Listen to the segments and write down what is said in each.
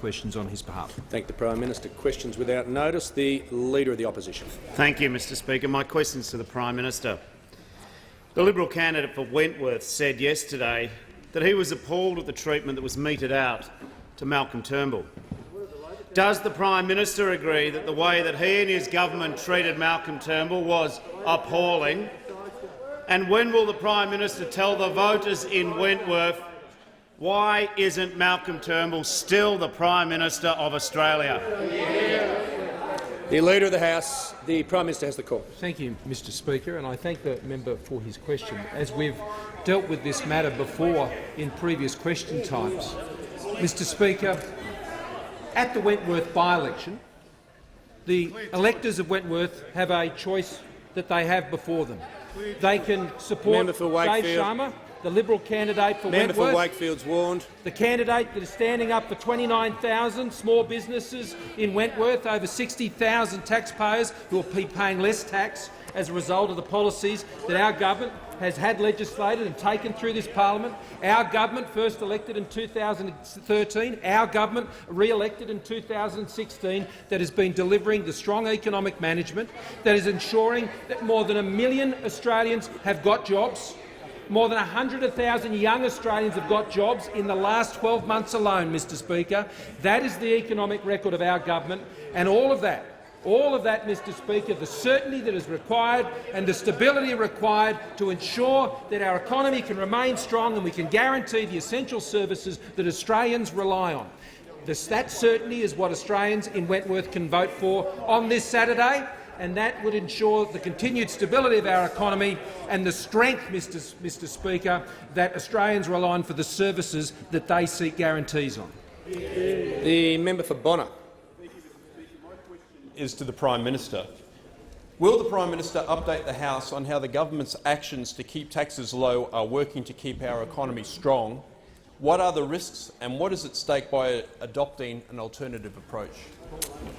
questions on his behalf. Thank the Prime Minister. Questions without notice. The Leader of the Opposition. Thank you, Mr Speaker. My questions to the Prime Minister. The Liberal candidate for Wentworth said yesterday that he was appalled at the treatment that was meted out to Malcolm Turnbull. Does the Prime Minister agree that the way that he and his government treated Malcolm Turnbull was appalling? And when will the Prime Minister tell the voters in Wentworth why isn't Malcolm Turnbull still the Prime Minister of Australia? The Leader of the House. The Prime Minister has the call. Thank you, Mr Speaker, and I thank the member for his question. As we've dealt with this matter before in previous question times, Mr Speaker, at the Wentworth by-election, the electors of Wentworth have a choice that they have before them. They can support Dave Sharma, the Liberal candidate for Wentworth. Member for Wakefield's warned. The candidate that is standing up for 29,000 small businesses in Wentworth, over 60,000 taxpayers who will be paying less tax as a result of the policies that our government has had legislated and taken through this parliament. Our government, first elected in 2013, our government re-elected in 2016, that has been delivering the strong economic management that is ensuring that more than 1 million Australians have got jobs. More than 100,000 young Australians have got jobs in the last 12 months alone, Mr Speaker. That is the economic record of our government, and all of that, Mr Speaker, the certainty that is required and the stability required to ensure that our economy can remain strong and we can guarantee the essential services that Australians rely on. That certainty is what Australians in Wentworth can vote for on this Saturday, and that would ensure the continued stability of our economy and the strength, Mr Speaker, that Australians rely on for the services that they seek guarantees on. The member for Bonner. Is to the Prime Minister. Will the Prime Minister update the House on how the government's actions to keep taxes low are working to keep our economy strong? What are the risks and what is at stake by adopting an alternative approach?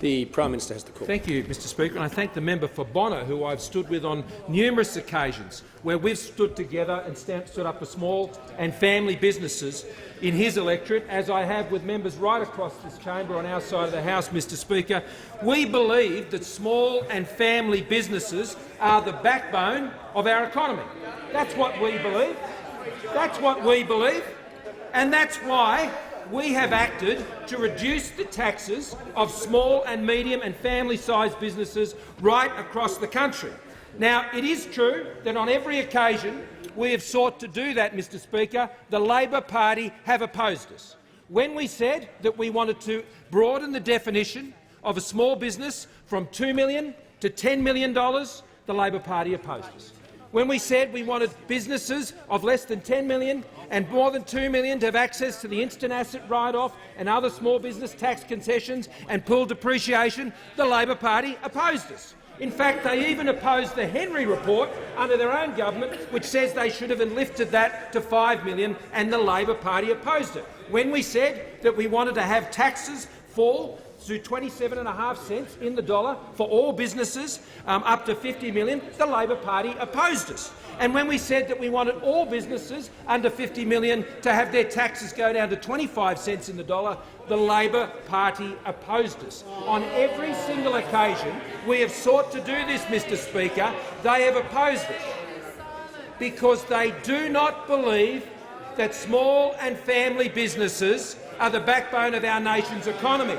The Prime Minister has the call. Thank you, Mr Speaker, and I thank the member for Bonner, who I've stood with on numerous occasions, where we've stood together and stood up for small and family businesses in his electorate, as I have with members right across this chamber on our side of the House, Mr Speaker. We believe that small and family businesses are the backbone of our economy. That's what we believe. That's what we believe. And that's why we have acted to reduce the taxes of small and medium and family-sized businesses right across the country. Now, it is true that on every occasion we have sought to do that, Mr Speaker, the Labor Party have opposed us. When we said that we wanted to broaden the definition of a small business from $2 million to $10 million, the Labor Party opposed us. When we said we wanted businesses of less than $10 million and more than $2 million to have access to the instant asset write-off and other small business tax concessions and pooled depreciation, the Labor Party opposed us. In fact, they even opposed the Henry report under their own government, which says they should have lifted that to $5 million, and the Labor Party opposed it. When we said that we wanted to have taxes fall to 27.5 cents in the dollar for all businesses up to $50 million, the Labor Party opposed us. And when we said that we wanted all businesses under $50 million to have their taxes go down to 25 cents in the dollar, the Labor Party opposed us. On every single occasion we have sought to do this, Mr Speaker, they have opposed us because they do not believe that small and family businesses are the backbone of our nation's economy.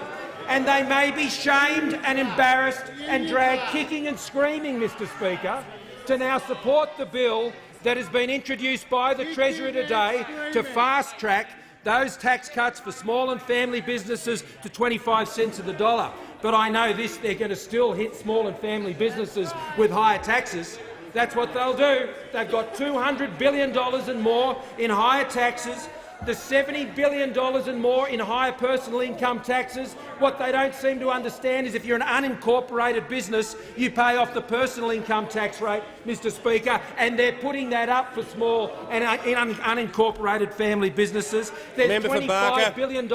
And they may be shamed and embarrassed and dragged kicking and screaming, Mr Speaker, to now support the bill that has been introduced by the Treasurer today to fast-track those tax cuts for small and family businesses to 25 cents of the dollar. But I know this, they're going to still hit small and family businesses with higher taxes. That's what they'll do. They've got $200 billion and more in higher taxes. The $70 billion and more in higher personal income taxes. What they don't seem to understand is if you're an unincorporated business, you pay off the personal income tax rate, Mr Speaker, and they're putting that up for small and unincorporated family businesses. There's $25 billion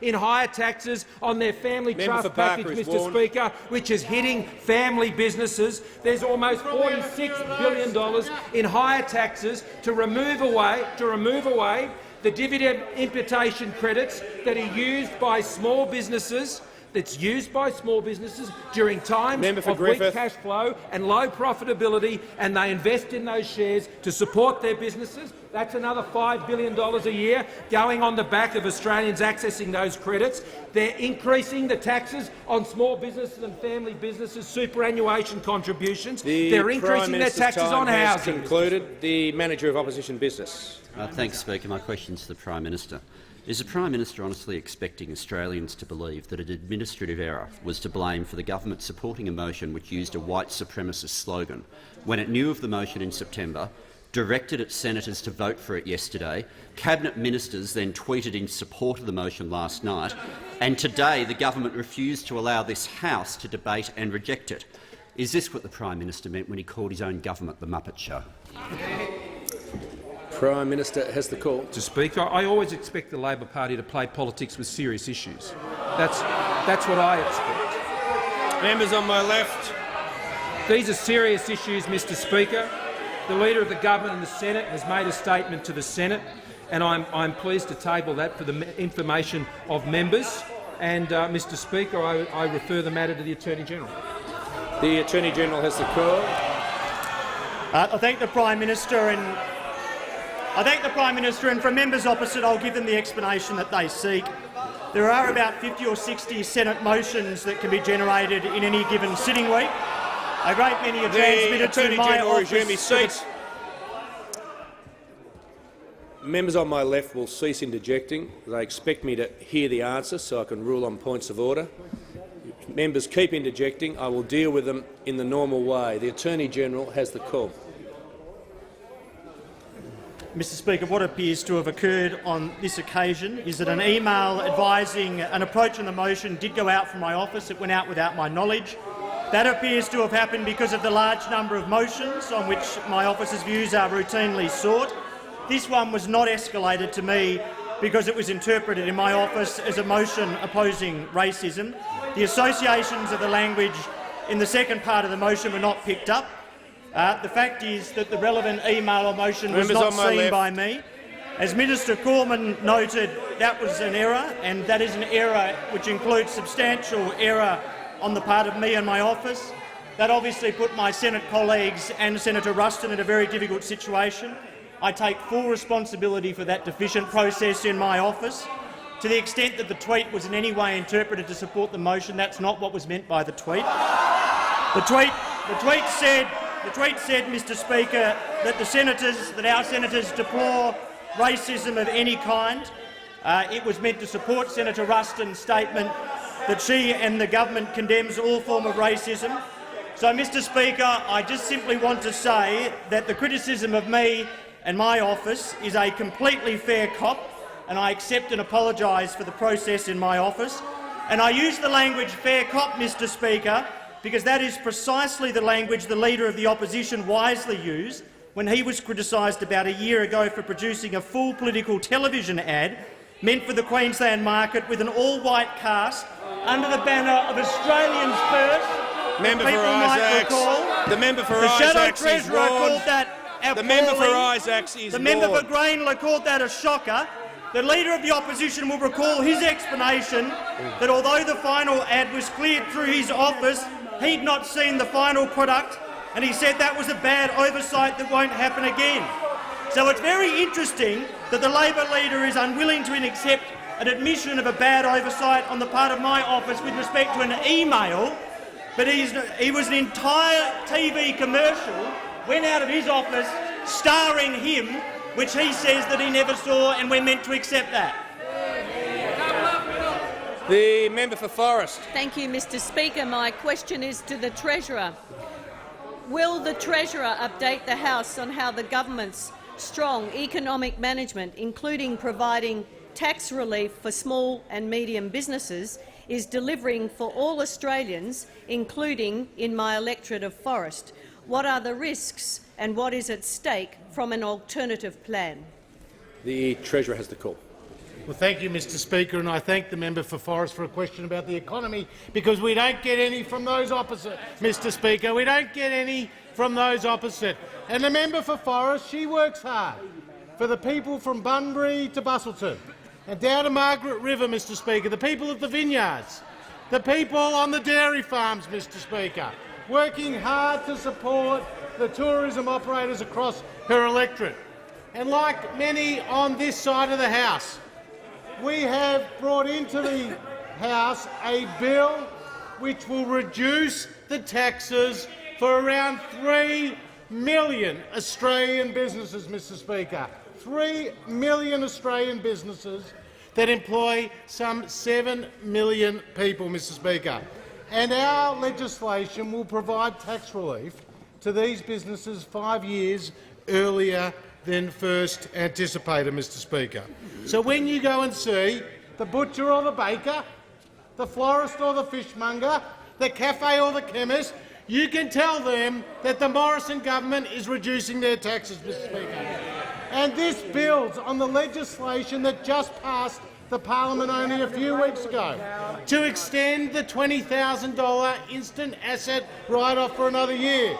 in higher taxes on their family trust package, Mr Speaker, which is hitting family businesses. There's almost $46 billion in higher taxes to remove away the dividend imputation credits that are used by small businesses, during times of weak cash flow and low profitability, and they invest in those shares to support their businesses. That's another $5 billion a year going on the back of Australians accessing those credits. They're increasing the taxes on small businesses and family businesses' superannuation contributions. They're increasing their taxes on housing. Concluded. The Manager of Opposition Business. Thanks, Speaker. My question is to the Prime Minister. Is the Prime Minister honestly expecting Australians to believe that an administrative error was to blame for the government supporting a motion which used a white supremacist slogan when it knew of the motion in September, directed its senators to vote for it yesterday, cabinet ministers then tweeted in support of the motion last night, and today the government refused to allow this House to debate and reject it? Is this what the Prime Minister meant when he called his own government the Muppet Show? Prime Minister has the call. Mr. Speaker, I always expect the Labor Party to play politics with serious issues. That's what I expect. Members on my left. These are serious issues, Mr. Speaker. The Leader of the Government in the Senate has made a statement to the Senate, and I'm pleased to table that for the information of members. And, Mr. Speaker, I refer the matter to the Attorney-General. The Attorney-General has the call. I thank the Prime Minister and from members opposite I'll give them the explanation that they seek. There are about 50 or 60 Senate motions that can be generated in any given sitting week. A great many are transmitted to my office. Resume his seat. Members on my left will cease interjecting. They expect me to hear the answer so I can rule on points of order. If members keep interjecting, I will deal with them in the normal way. The Attorney-General has the call. Mr. Speaker, what appears to have occurred on this occasion is that an email advising an approach on the motion did go out from my office. It went out without my knowledge. That appears to have happened because of the large number of motions on which my office's views are routinely sought. This one was not escalated to me because it was interpreted in my office as a motion opposing racism. The associations of the language in the second part of the motion were not picked up. The fact is that the relevant email or motion was not seen by me. As Minister Cormann noted, that was an error, and that is an error which includes substantial error on the part of me and my office. That obviously put my Senate colleagues and Senator Ruston in a very difficult situation. I take full responsibility for that deficient process in my office. To the extent that the tweet was in any way interpreted to support the motion, that's not what was meant by the tweet. The tweet said, Mr. Speaker, that our senators deplore racism of any kind. It was meant to support Senator Ruston's statement that she and the government condemns all form of racism. So, Mr. Speaker, I just simply want to say that the criticism of me and my office is a completely fair cop, and I accept and apologise for the process in my office. And I use the language fair cop, Mr. Speaker, because that is precisely the language the Leader of the Opposition wisely used when he was criticised about a year ago for producing a full political television ad meant for the Queensland market with an all-white cast under the banner of Australians First. Member for Isaacs. The member for Isaacs is wrong. The member for Isaacs is The member for Grainler called that a shocker. The Leader of the Opposition will recall his explanation that although the final ad was cleared through his office, he'd not seen the final product, and he said that was a bad oversight that won't happen again. So it's very interesting that the Labor leader is unwilling to accept an admission of a bad oversight on the part of my office with respect to an email, but he was an entire TV commercial went out of his office starring him, which he says that he never saw, and we're meant to accept that. The member for Forrest. Thank you, Mr. Speaker. My question is to the Treasurer. Will the Treasurer update the House on how the government's strong economic management, including providing tax relief for small and medium businesses, is delivering for all Australians, including in my electorate of Forrest? What are the risks and what is at stake from an alternative plan? The Treasurer has the call. Well, thank you, Mr. Speaker, and I thank the member for Forrest for a question about the economy, because we don't get any from those opposite, Mr. Speaker. We don't get any from those opposite. And the member for Forrest, she works hard. for the people from Bunbury to Busselton and down to Margaret River, Mr Speaker, the people at the vineyards, the people on the dairy farms, Mr Speaker, working hard to support the tourism operators across her electorate. And like many on this side of the House, we have brought into the House a bill which will reduce the taxes for around 3 million Australian businesses, Mr Speaker. 3 million Australian businesses that employ some 7 million people, Mr Speaker. And our legislation will provide tax relief to these businesses 5 years earlier than first anticipated, Mr Speaker. So when you go and see the butcher or the baker, the florist or the fishmonger, the cafe or the chemist, you can tell them that the Morrison government is reducing their taxes, Mr Speaker. And this builds on the legislation that just passed the parliament only a few weeks ago to extend the $20,000 instant asset write-off for another year.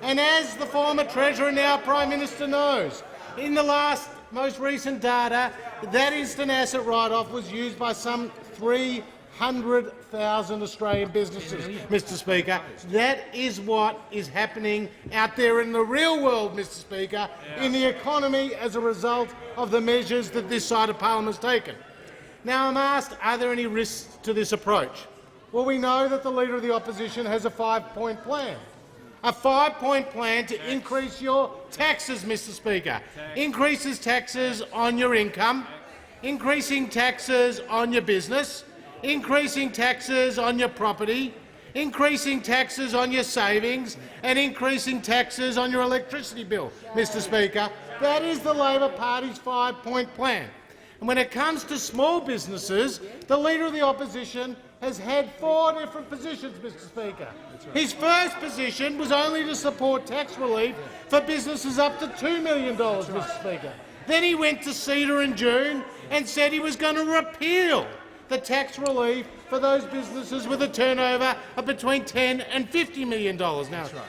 And as the former Treasurer, now Prime Minister, knows, in the most recent data, that instant asset write-off was used by some 300,000 Australian businesses, Mr Speaker. That is what is happening out there in the real world, Mr Speaker, in the economy as a result of the measures that this side of parliament has taken. Now I'm asked, are there any risks to this approach? Well, we know that the Leader of the Opposition has a 5-point plan. A 5-point plan to increase your taxes, Mr Speaker. Increases taxes on your income, increasing taxes on your business, increasing taxes on your property, increasing taxes on your savings and increasing taxes on your electricity bill, Mr Speaker. That is the Labor Party's 5-point plan. And when it comes to small businesses, the Leader of the Opposition has had 4 different positions, Mr Speaker. His first position was only to support tax relief for businesses up to $2 million, Mr Speaker. Then he went to CEDA in June and said he was going to repeal the tax relief for those businesses with a turnover of between $10 and $50 million.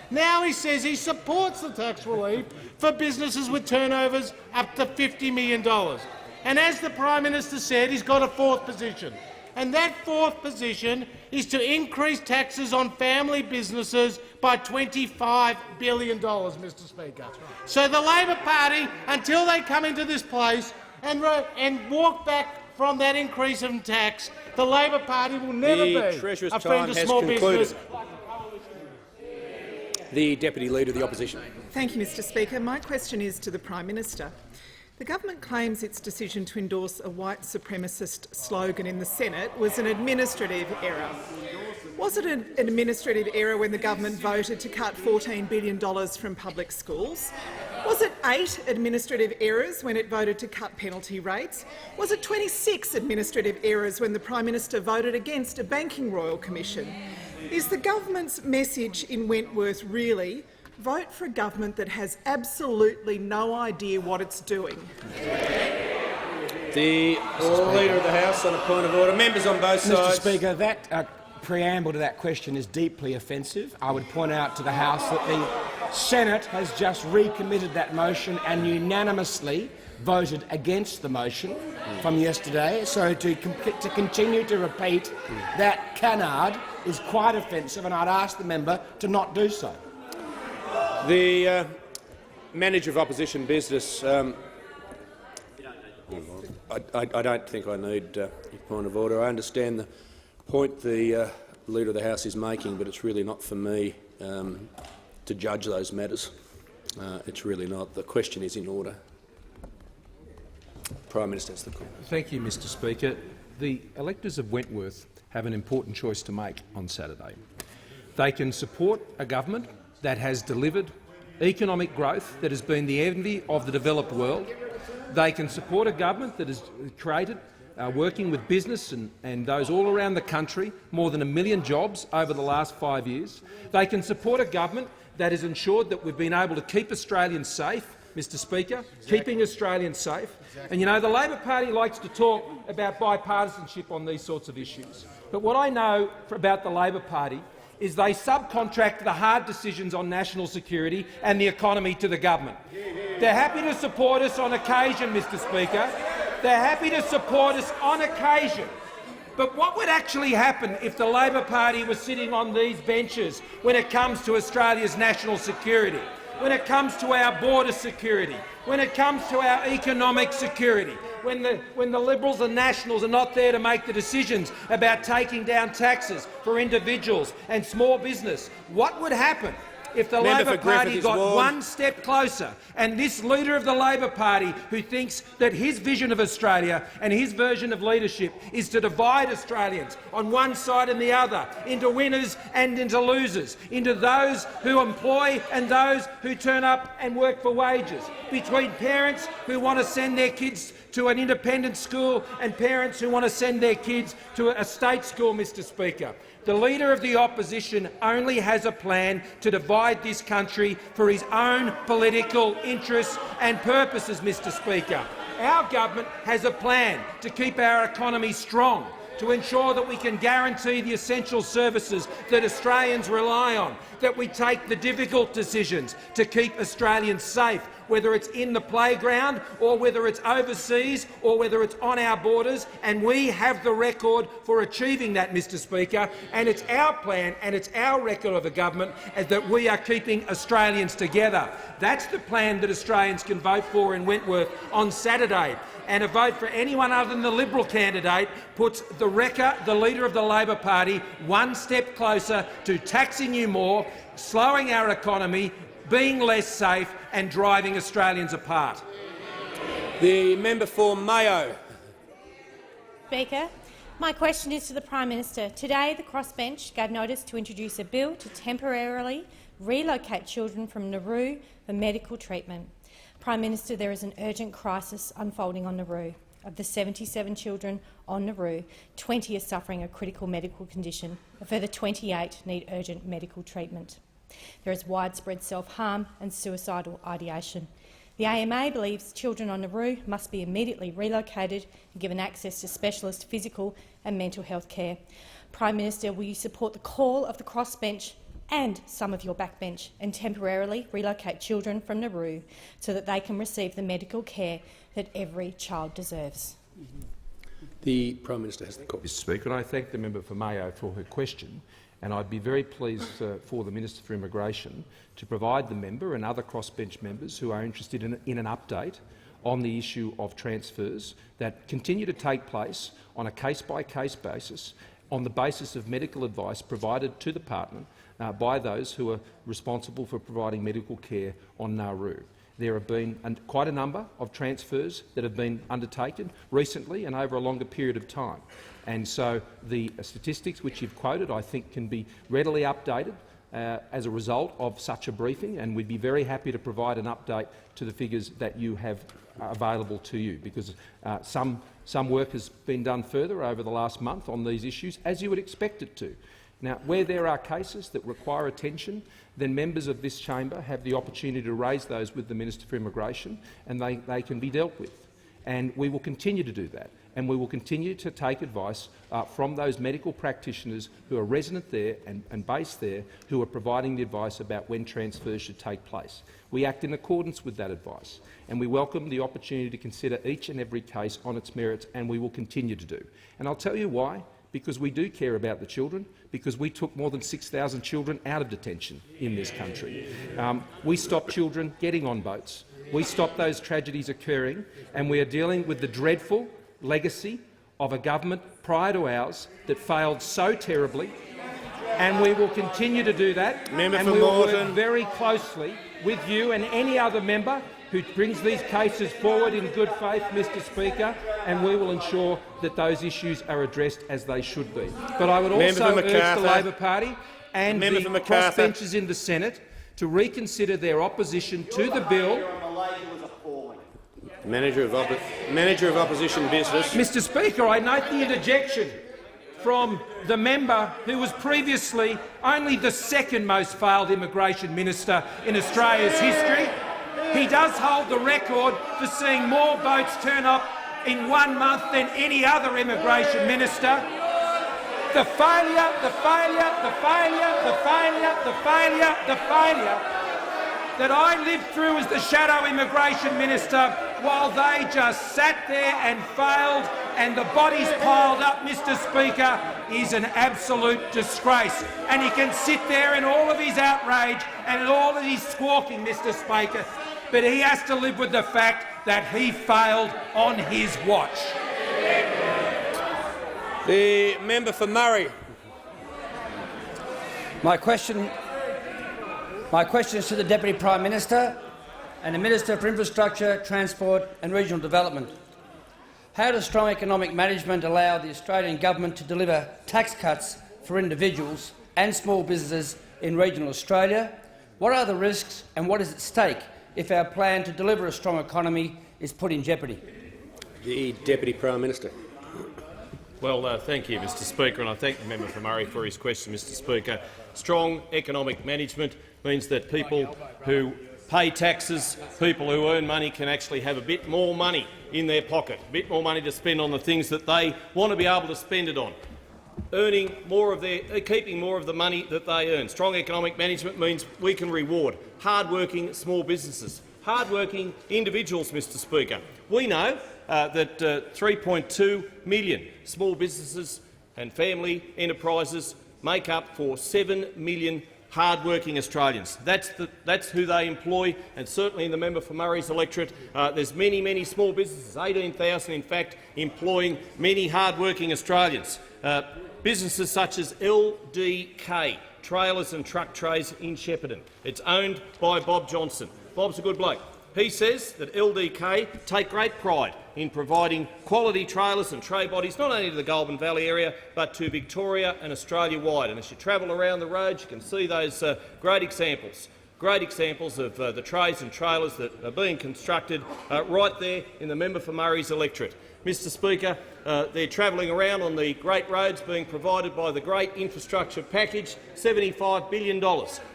Now he says he supports the tax relief for businesses with turnovers up to $50 million. And as the Prime Minister said, he's got a 4th position. And that 4th position is to increase taxes on family businesses by $25 billion, Mr Speaker. So the Labor Party, until they come into this place and walk back from that increase in tax, the Labor Party will never be a friend of small business. The Deputy Leader of the Opposition. Thank you, Mr Speaker. My question is to the Prime Minister. The government claims its decision to endorse a white supremacist slogan in the Senate was an administrative error. Was it an administrative error when the government voted to cut $14 billion from public schools? Was it 8 administrative errors when it voted to cut penalty rates? Was it 26 administrative errors when the Prime Minister voted against a banking royal commission? Is the government's message in Wentworth really vote for a government that has absolutely no idea what it's doing? The Leader of the House on a point of order. Members on both sides. Mr Speaker, that preamble to that question is deeply offensive. I would point out to the House that the Senate has just recommitted that motion and unanimously voted against the motion from yesterday. So to continue to repeat that canard is quite offensive, and I'd ask the member to not do so. The Manager of Opposition Business. I don't think I need a point of order. I understand the point the Leader of the House is making, but it's really not for me to judge those matters. It's really not. The question is in order. Prime Minister has the call. Thank you, Mr Speaker. The electors of Wentworth have an important choice to make on Saturday. They can support a government that has delivered economic growth that has been the envy of the developed world. They can support a government that has created, working with business and those all around the country, more than 1 million jobs over the last 5 years. They can support a government that has ensured that we've been able to keep Australians safe, Mr Speaker, keeping Australians safe. And you know, the Labor Party likes to talk about bipartisanship on these sorts of issues. But what I know about the Labor Party is they subcontract the hard decisions on national security and the economy to the government. They're happy to support us on occasion, Mr Speaker. They're happy to support us on occasion. But what would actually happen if the Labor Party was sitting on these benches when it comes to Australia's national security, when it comes to our border security, when it comes to our economic security, when the Liberals and Nationals are not there to make the decisions about taking down taxes for individuals and small business? What would happen if the Labor Party got one step closer and this leader of the Labor Party, who thinks that his vision of Australia and his version of leadership is to divide Australians on one side and the other, into winners and into losers, into those who employ and those who turn up and work for wages, between parents who want to send their kids to an independent school and parents who want to send their kids to a state school, Mr Speaker. The Leader of the Opposition only has a plan to divide this country for his own political interests and purposes, Mr Speaker. Our government has a plan to keep our economy strong, to ensure that we can guarantee the essential services that Australians rely on, that we take the difficult decisions to keep Australians safe, whether it's in the playground or whether it's overseas or whether it's on our borders, and we have the record for achieving that, Mr Speaker, and it's our plan and it's our record of a government that we are keeping Australians together. That's the plan that Australians can vote for in Wentworth on Saturday. And a vote for anyone other than the Liberal candidate puts the Wrecker, the Leader of the Labor Party, one step closer to taxing you more, slowing our economy, being less safe and driving Australians apart. The member for Mayo. Speaker, my question is to the Prime Minister. Today the crossbench gave notice to introduce a bill to temporarily relocate children from Nauru for medical treatment. Prime Minister, there is an urgent crisis unfolding on Nauru. Of the 77 children on Nauru, 20 are suffering a critical medical condition. A further 28 need urgent medical treatment. There is widespread self-harm and suicidal ideation. The AMA believes children on Nauru must be immediately relocated and given access to specialist physical and mental health care. Prime Minister, will you support the call of the crossbench and some of your backbench and temporarily relocate children from Nauru so that they can receive the medical care that every child deserves? The Prime Minister has the call. Mr Speaker, and I thank the member for Mayo for her question, and I'd be very pleased for the Minister for Immigration to provide the member and other crossbench members who are interested in an update on the issue of transfers that continue to take place on a case-by-case basis on the basis of medical advice provided to the partner by those who are responsible for providing medical care on Nauru. There have been quite a number of transfers that have been undertaken recently and over a longer period of time. And so the statistics which you've quoted, I think, can be readily updated as a result of such a briefing, and we'd be very happy to provide an update to the figures that you have available to you, because some work has been done further over the last month on these issues, as you would expect it to. Now, where there are cases that require attention, then members of this chamber have the opportunity to raise those with the Minister for Immigration, and they can be dealt with. And we will continue to do that, and we will continue to take advice from those medical practitioners who are resident there and based there, who are providing the advice about when transfers should take place. We act in accordance with that advice, and we welcome the opportunity to consider each and every case on its merits, and we will continue to do. And I'll tell you why. Because we do care about the children, because we took more than 6,000 children out of detention in this country. We stopped children getting on boats. We stopped those tragedies occurring, and we are dealing with the dreadful legacy of a government prior to ours that failed so terribly, and we will continue to do that. And we will work very closely with you and any other member who brings these cases forward in good faith, Mr Speaker, and we will ensure that those issues are addressed as they should be. But I would also urge the Labor Party and the crossbenchers in the Senate to reconsider their opposition to the bill. Manager of Opposition Business. Mr Speaker, I note the interjection from the member who was previously only the second most failed immigration minister in Australia's history. He does hold the record for seeing more boats turn up in 1 month than any other immigration minister. The failure, the failure, the failure, the failure, the failure, the failure, that I lived through as the shadow immigration minister while they just sat there and failed and the bodies piled up, Mr Speaker, is an absolute disgrace. And he can sit there in all of his outrage and in all of his squawking, Mr Speaker, but he has to live with the fact that he failed on his watch. The member for Murray. My question is to the Deputy Prime Minister and the Minister for Infrastructure, Transport and Regional Development. How does strong economic management allow the Australian government to deliver tax cuts for individuals and small businesses in regional Australia? What are the risks and what is at stake if our plan to deliver a strong economy is put in jeopardy? The Deputy Prime Minister. Well, thank you, Mr Speaker, and I thank the member for Murray for his question, Mr Speaker. Strong economic management means that people who pay taxes, people who earn money can actually have a bit more money in their pocket, a bit more money to spend on the things that they want to be able to spend it on, keeping more of the money that they earn. Strong economic management means we can reward hard-working small businesses, hard-working individuals, Mr Speaker. We know that 3.2 million small businesses and family enterprises make up for 7 million hard-working Australians. That's who they employ, and certainly in the member for Murray's electorate, there's many small businesses, 18,000 in fact, employing many hard-working Australians. Businesses such as LDK, Trailers and Truck Trays in Shepparton. It's owned by Bob Johnson. Bob's a good bloke. He says that LDK take great pride in providing quality trailers and tray bodies not only to the Goulburn Valley area but to Victoria and Australia-wide. And as you travel around the roads, you can see those great examples of the trays and trailers that are being constructed right there in the member for Murray's electorate. Mr Speaker, they're travelling around on the great roads being provided by the great infrastructure package, $75 billion.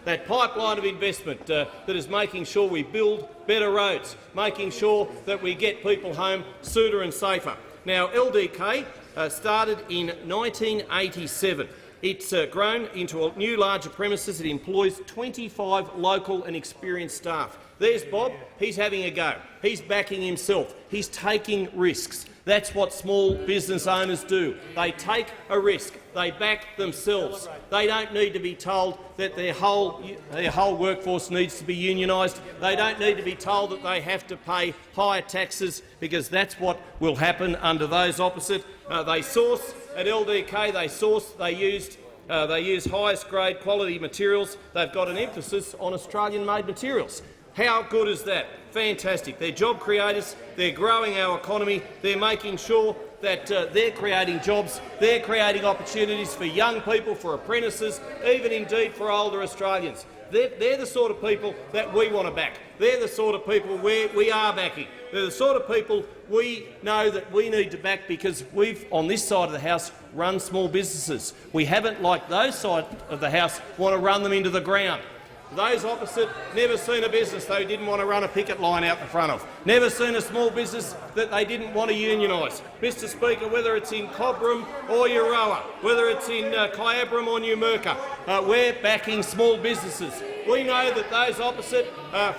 That pipeline of investment that is making sure we build better roads, making sure that we get people home sooner and safer. Now, LDK started in 1987. It's grown into a new, larger premises. It employs 25 local and experienced staff. There's Bob. He's having a go. He's backing himself. He's taking risks. That's what small business owners do. They take a risk. They back themselves. They don't need to be told that their whole workforce needs to be unionised. They don't need to be told that they have to pay higher taxes, because that's what will happen under those opposite. They source at LDK. They use highest grade quality materials. They've got an emphasis on Australian-made materials. How good is that? Fantastic. They're job creators. They're growing our economy. They're making sure that they're creating jobs. They're creating opportunities for young people, for apprentices, even indeed for older Australians. They're the sort of people that we want to back. They're the sort of people we are backing. They're the sort of people we know that we need to back, because we've, on this side of the House, run small businesses. We haven't, like those side of the House, want to run them into the ground. Those opposite never seen a business they didn't want to run a picket line out the front of. Never seen a small business that they didn't want to unionise. Mr Speaker, whether it's in Cobram or Euroa, whether it's in Kyabram or Numurkah, we're backing small businesses. We know that those opposite,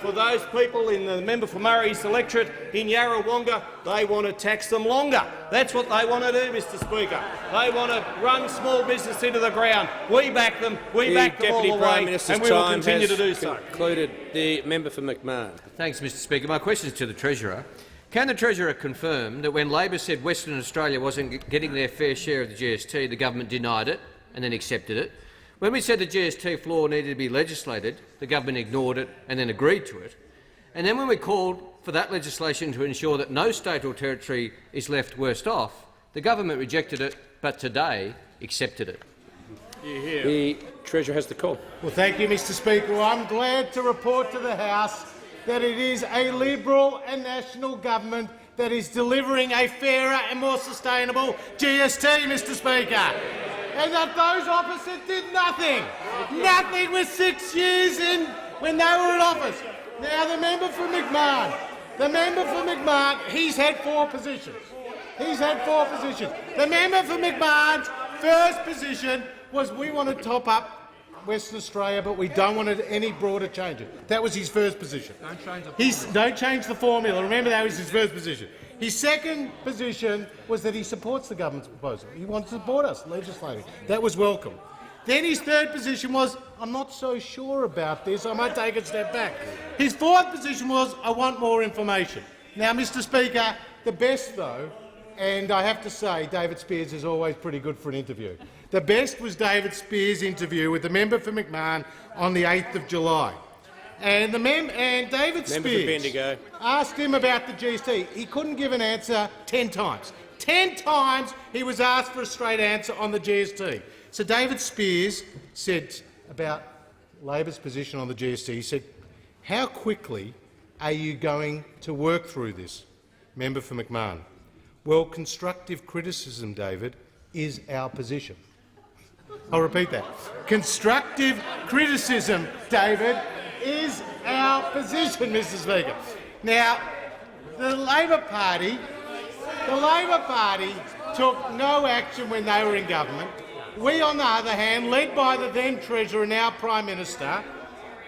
for those people in the member for Murray's electorate in Yarrawonga, they want to tax them longer. That's what they want to do, Mr Speaker. They want to run small business into the ground. We back them. We back them all the way, and we will continue to do so. Concluded. The member for McMahon. Thanks, Mr Speaker. My question is to the Treasurer. Can the Treasurer confirm that when Labor said Western Australia wasn't getting their fair share of the GST, the government denied it and then accepted it? When we said the GST floor needed to be legislated, the government ignored it and then agreed to it. And then when we called for that legislation to ensure that no state or territory is left worst off, the government rejected it, but today accepted it. The Treasurer has the call. Well, thank you, Mr Speaker. Well, I'm glad to report to the House that it is a Liberal and National government that is delivering a fairer and more sustainable GST, Mr Speaker. And that those opposite did nothing. Nothing with 6 years in when they were in office. Now, the member for McMahon, he's had 4 positions. The member for McMahon's first position was we want to top up Western Australia, but we don't want any broader changes. That was his first position. Don't change the formula. Remember, that was his first position. His second position was that he supports the government's proposal. He wants to support us legislating. That was welcome. Then his third position was, I'm not so sure about this, I might take a step back. His fourth position was, I want more information. Now, Mr Speaker, the best though, and I have to say David Speers is always pretty good for an interview. The best was David Speers' interview with the member for McMahon on the 8th of July. And David Speers asked him about the GST. He couldn't give an answer 10 times. 10 times he was asked for a straight answer on the GST. So David Speers said about Labor's position on the GST, he said, how quickly are you going to work through this? Member for McMahon. Well, constructive criticism, David, is our position. I'll repeat that. Constructive criticism, David, is our position, Mr Speaker. Now, the Labor Party took no action when they were in government. We, on the other hand, led by the then Treasurer, now Prime Minister,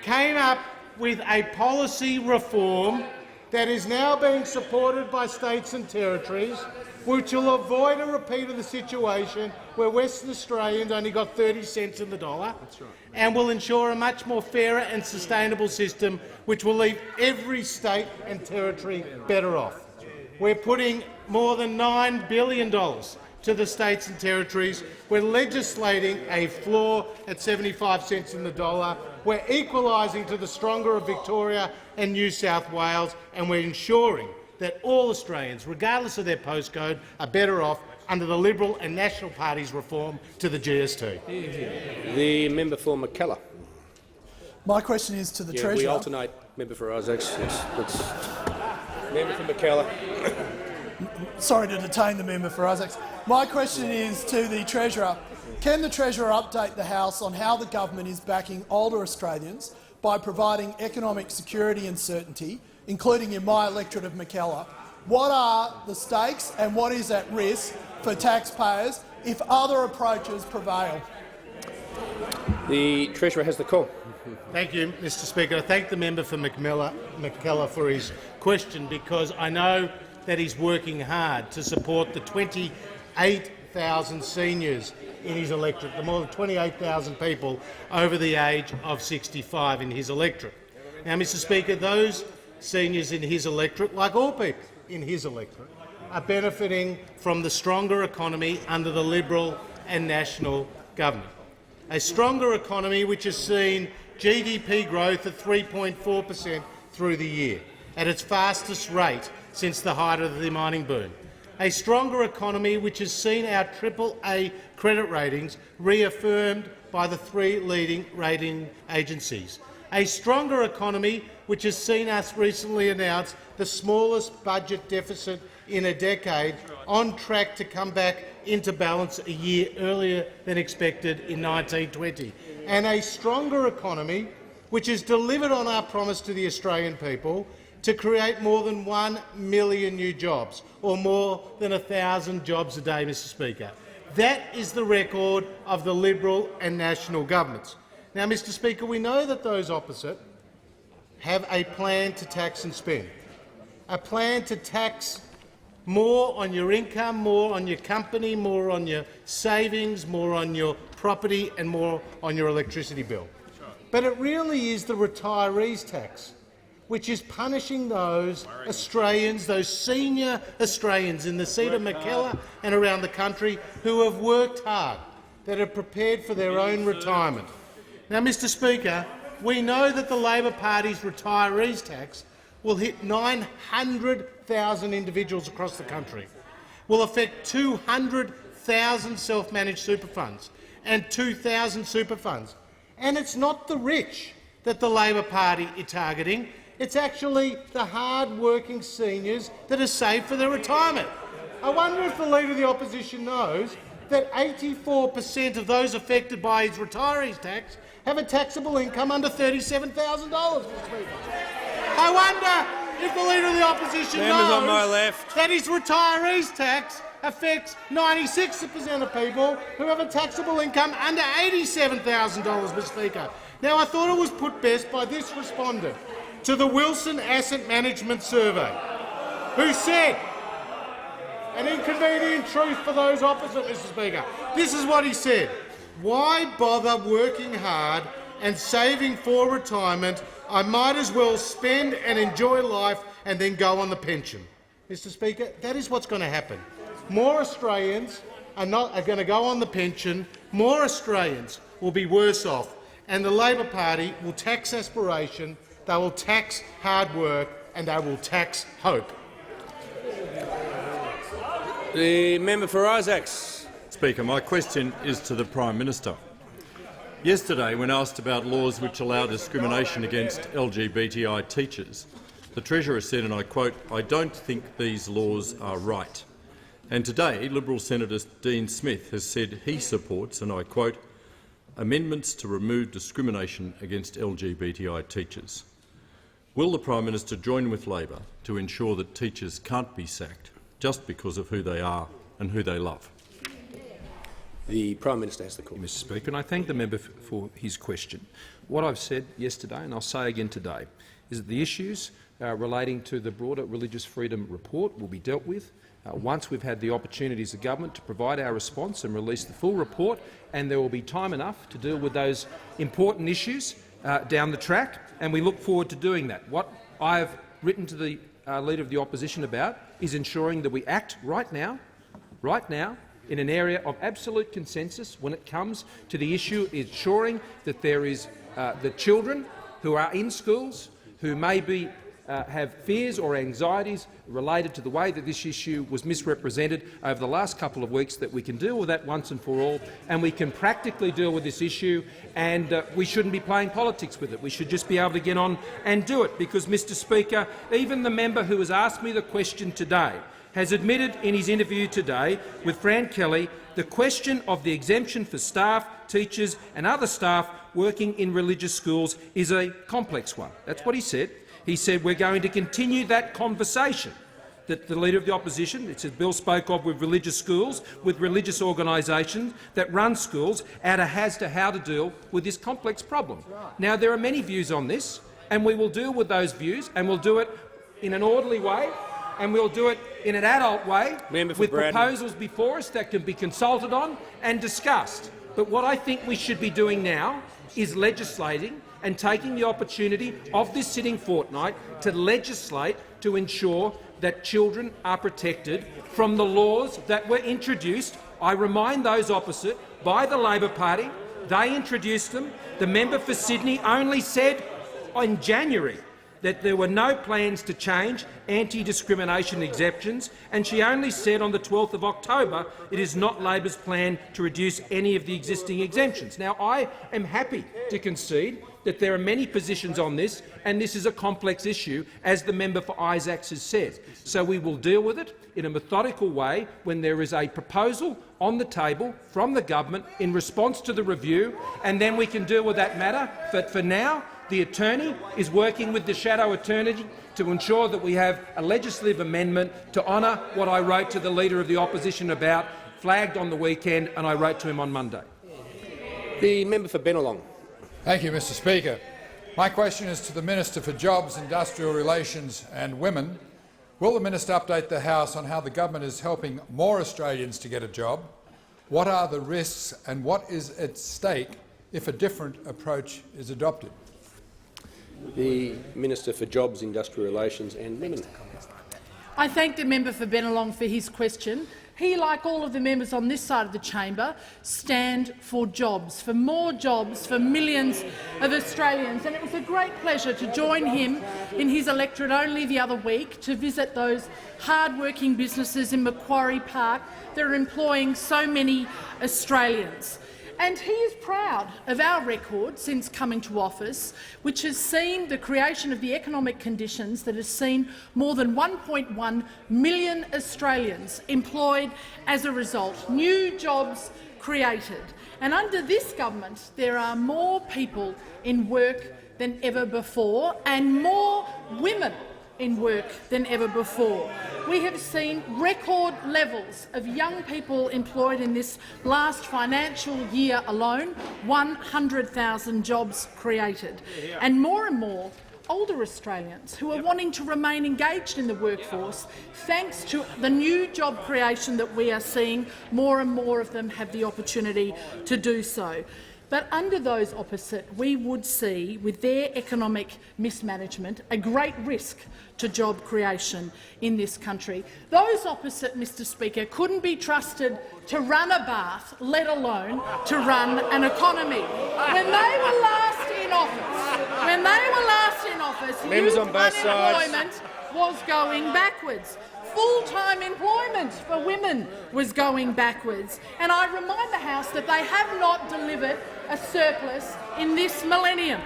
came up with a policy reform that is now being supported by states and territories, which will avoid a repeat of the situation where Western Australians only got 30 cents in the dollar, and will ensure a much more fairer and sustainable system which will leave every state and territory better off. We're putting more than $9 billion to the states and territories. We're legislating a floor at 75 cents in the dollar. We're equalising to the stronger of Victoria and New South Wales, and we're ensuring that all Australians, regardless of their postcode, are better off under the Liberal and National Party's reform to the GST. The member for McKellar. My question is to the Treasurer. We alternate. Member for Isaacs. Yes. Member for McKellar. Sorry to detain the member for Isaacs. My question is to the Treasurer. Can the Treasurer update the House on how the government is backing older Australians by providing economic security and certainty, including in my electorate of McKellar? What are the stakes and what is at risk for taxpayers if other approaches prevail? The Treasurer has the call. Thank you, Mr Speaker. I thank the member for McKellar for his question, because I know that he's working hard to support the 28,000 seniors in his electorate, the more than 28,000 people over the age of 65 in his electorate. Now, Mr Speaker, those seniors in his electorate, like all people in his electorate, are benefiting from the stronger economy under the Liberal and National government. A stronger economy which has seen GDP growth of 3.4% through the year, at its fastest rate since the height of the mining boom. A stronger economy which has seen our AAA credit ratings reaffirmed by the 3 leading rating agencies. A stronger economy which has seen us recently announce the smallest budget deficit in a decade, on track to come back into balance a year earlier than expected in 1920. And a stronger economy which has delivered on our promise to the Australian people to create more than 1 million new jobs, or more than 1,000 jobs a day, Mr Speaker. That is the record of the Liberal and National governments. Now, Mr Speaker, we know that those opposite have a plan to tax and spend, a plan to tax more on your income, more on your company, more on your savings, more on your property and more on your electricity bill. But it really is the retirees' tax which is punishing those Australians, those senior Australians in the seat of McKellar and around the country who have worked hard, that have prepared for their own retirement. Now, Mr Speaker, we know that the Labor Party's retirees' tax will hit 900,000 individuals across the country, will affect 200,000 self-managed super funds and 2,000 super funds. And it's not the rich that the Labor Party is targeting. It's actually the hard-working seniors that are saved for their retirement. I wonder if the Leader of the Opposition knows that 84% of those affected by his retirees' tax have a taxable income under $37,000. I wonder if the Leader of the Opposition knows that his retirees' tax affects 96% of people who have a taxable income under $87,000, Mr Speaker. Now, I thought it was put best by this respondent to the Wilson Asset Management Survey, who said, an inconvenient truth for those opposite, Mr Speaker. This is what he said: "Why bother working hard and saving for retirement? I might as well spend and enjoy life and then go on the pension." Mr Speaker, that is what's going to happen. More Australians are going to go on the pension, more Australians will be worse off, and the Labor Party will tax aspiration, they will tax hard work, and they will tax hope. The member for Isaacs. Speaker, my question is to the Prime Minister. Yesterday, when asked about laws which allow discrimination against LGBTI teachers, the Treasurer said, and I quote, "I don't think these laws are right." And today, Liberal Senator Dean Smith has said he supports, and I quote, "amendments to remove discrimination against LGBTI teachers." Will the Prime Minister join with Labor to ensure that teachers can't be sacked just because of who they are and who they love? The Prime Minister has the call. Mr Speaker, and I thank the member for his question. What I've said yesterday, and I'll say again today, is that the issues relating to the broader religious freedom report will be dealt with once we've had the opportunity as a government to provide our response and release the full report, and there will be time enough to deal with those important issues down the track, and we look forward to doing that. What I have written to the Leader of the Opposition about is ensuring that we act right now, in an area of absolute consensus when it comes to the issue, ensuring that there is the children who are in schools who may be have fears or anxieties related to the way that this issue was misrepresented over the last couple of weeks, that we can deal with that once and for all, and we can practically deal with this issue, and we shouldn't be playing politics with it. We should just be able to get on and do it, because, Mr Speaker, even the member who has asked me the question today has admitted in his interview today with Fran Kelly the question of the exemption for staff, teachers and other staff working in religious schools is a complex one. That's what he said. He said we're going to continue that conversation that the Leader of the Opposition, it's a bill spoke of with religious schools, with religious organisations that run schools, as to how to deal with this complex problem. Now, there are many views on this, and we will deal with those views, and we'll do it in an orderly way, and we'll do it in an adult way, with proposals before us that can be consulted on and discussed. But what I think we should be doing now is legislating and taking the opportunity of this sitting fortnight to legislate to ensure that children are protected from the laws that were introduced. I remind those opposite by the Labor Party. They introduced them. The member for Sydney only said in January that there were no plans to change anti-discrimination exemptions, and she only said on the 12th of October it is not Labor's plan to reduce any of the existing exemptions. Now, I am happy to concede that there are many positions on this, and this is a complex issue, as the member for Isaacs has said. So we will deal with it in a methodical way when there is a proposal on the table from the government in response to the review, and then we can deal with that matter. But for now, the attorney is working with the shadow attorney to ensure that we have a legislative amendment to honour what I wrote to the Leader of the Opposition about, flagged on the weekend, and I wrote to him on Monday. The member for Bennelong. Thank you, Mr Speaker. My question is to the Minister for Jobs, Industrial Relations and Women. Will the minister update the House on how the government is helping more Australians to get a job? What are the risks and what is at stake if a different approach is adopted? The Minister for Jobs, Industrial Relations and Women. I thank the member for Bennelong for his question. He, like all of the members on this side of the chamber, stand for jobs, for more jobs for millions of Australians. And it was a great pleasure to join him in his electorate only the other week to visit those hard-working businesses in Macquarie Park that are employing so many Australians. And he is proud of our record since coming to office, which has seen the creation of the economic conditions that has seen more than 1.1 million Australians employed as a result, new jobs created. And under this government, there are more people in work than ever before and more women in work than ever before. We have seen record levels of young people employed in this last financial year alone, 100,000 jobs created, and more older Australians who are wanting to remain engaged in the workforce. Thanks to the new job creation that we are seeing, more and more of them have the opportunity to do so. But under those opposite, we would see, with their economic mismanagement, a great risk to job creation in this country. Those opposite, Mr Speaker, couldn't be trusted to run a bath, let alone to run an economy. When they were last in office, youth unemployment was going backwards. Full-time employment for women was going backwards. And I remind the House that they have not delivered a surplus in this millennium.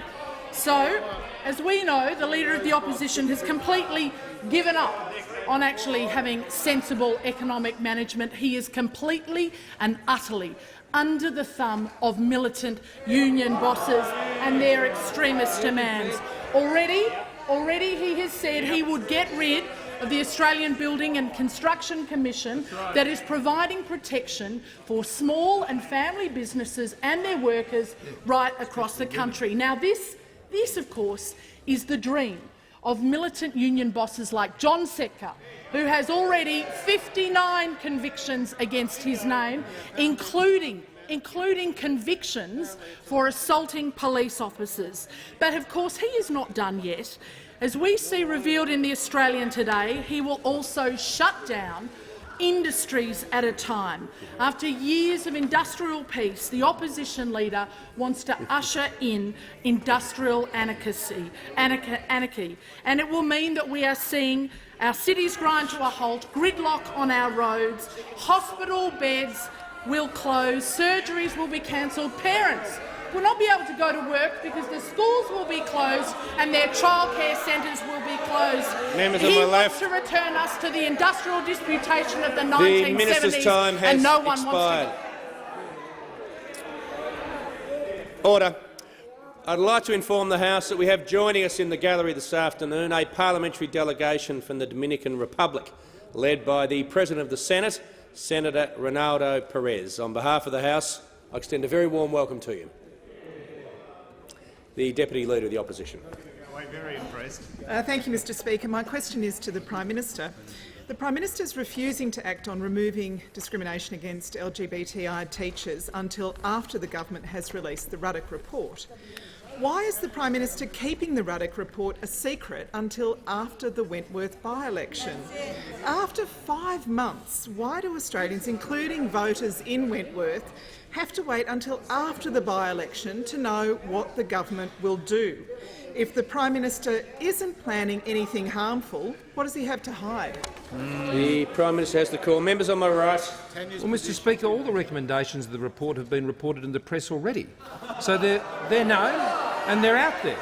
So, as we know, the Leader of the Opposition has completely given up on actually having sensible economic management. He is completely and utterly under the thumb of militant union bosses and their extremist demands. Already he has said he would get rid of the Australian Building and Construction Commission that is providing protection for small and family businesses and their workers right across the country. Now, this of course, is the dream of militant union bosses like John Setka, who has already 59 convictions against his name, including convictions for assaulting police officers. But of course he is not done yet. As we see revealed in The Australian today, he will also shut down industries at a time. After years of industrial peace, the opposition leader wants to usher in industrial anarchy, and it will mean that we are seeing our cities grind to a halt, gridlock on our roads, hospital beds will close, surgeries will be cancelled, parents will not be able to go to work because the schools will be closed and their childcare centres will be closed. He wants to return us to the industrial disputation of the 1970s, the minister's time has and no one expired. wants to. Order. I'd like to inform the House that we have joining us in the gallery this afternoon a parliamentary delegation from the Dominican Republic, led by the President of the Senate, Senator Ronaldo Perez. On behalf of the House, I extend a very warm welcome to you. The Deputy Leader of the Opposition. We're very impressed. Thank you, Mr Speaker. My question is to the Prime Minister. The Prime Minister is refusing to act on removing discrimination against LGBTI teachers until after the government has released the Ruddock report. Why is the Prime Minister keeping the Ruddock report a secret until after the Wentworth by-election? After 5 months, why do Australians, including voters in Wentworth, have to wait until after the by-election to know what the government will do? If the Prime Minister isn't planning anything harmful, what does he have to hide? The Prime Minister has the call. Members on my right. Well, Mr Speaker, all the recommendations of the report have been reported in the press already. So they're known and they're out there.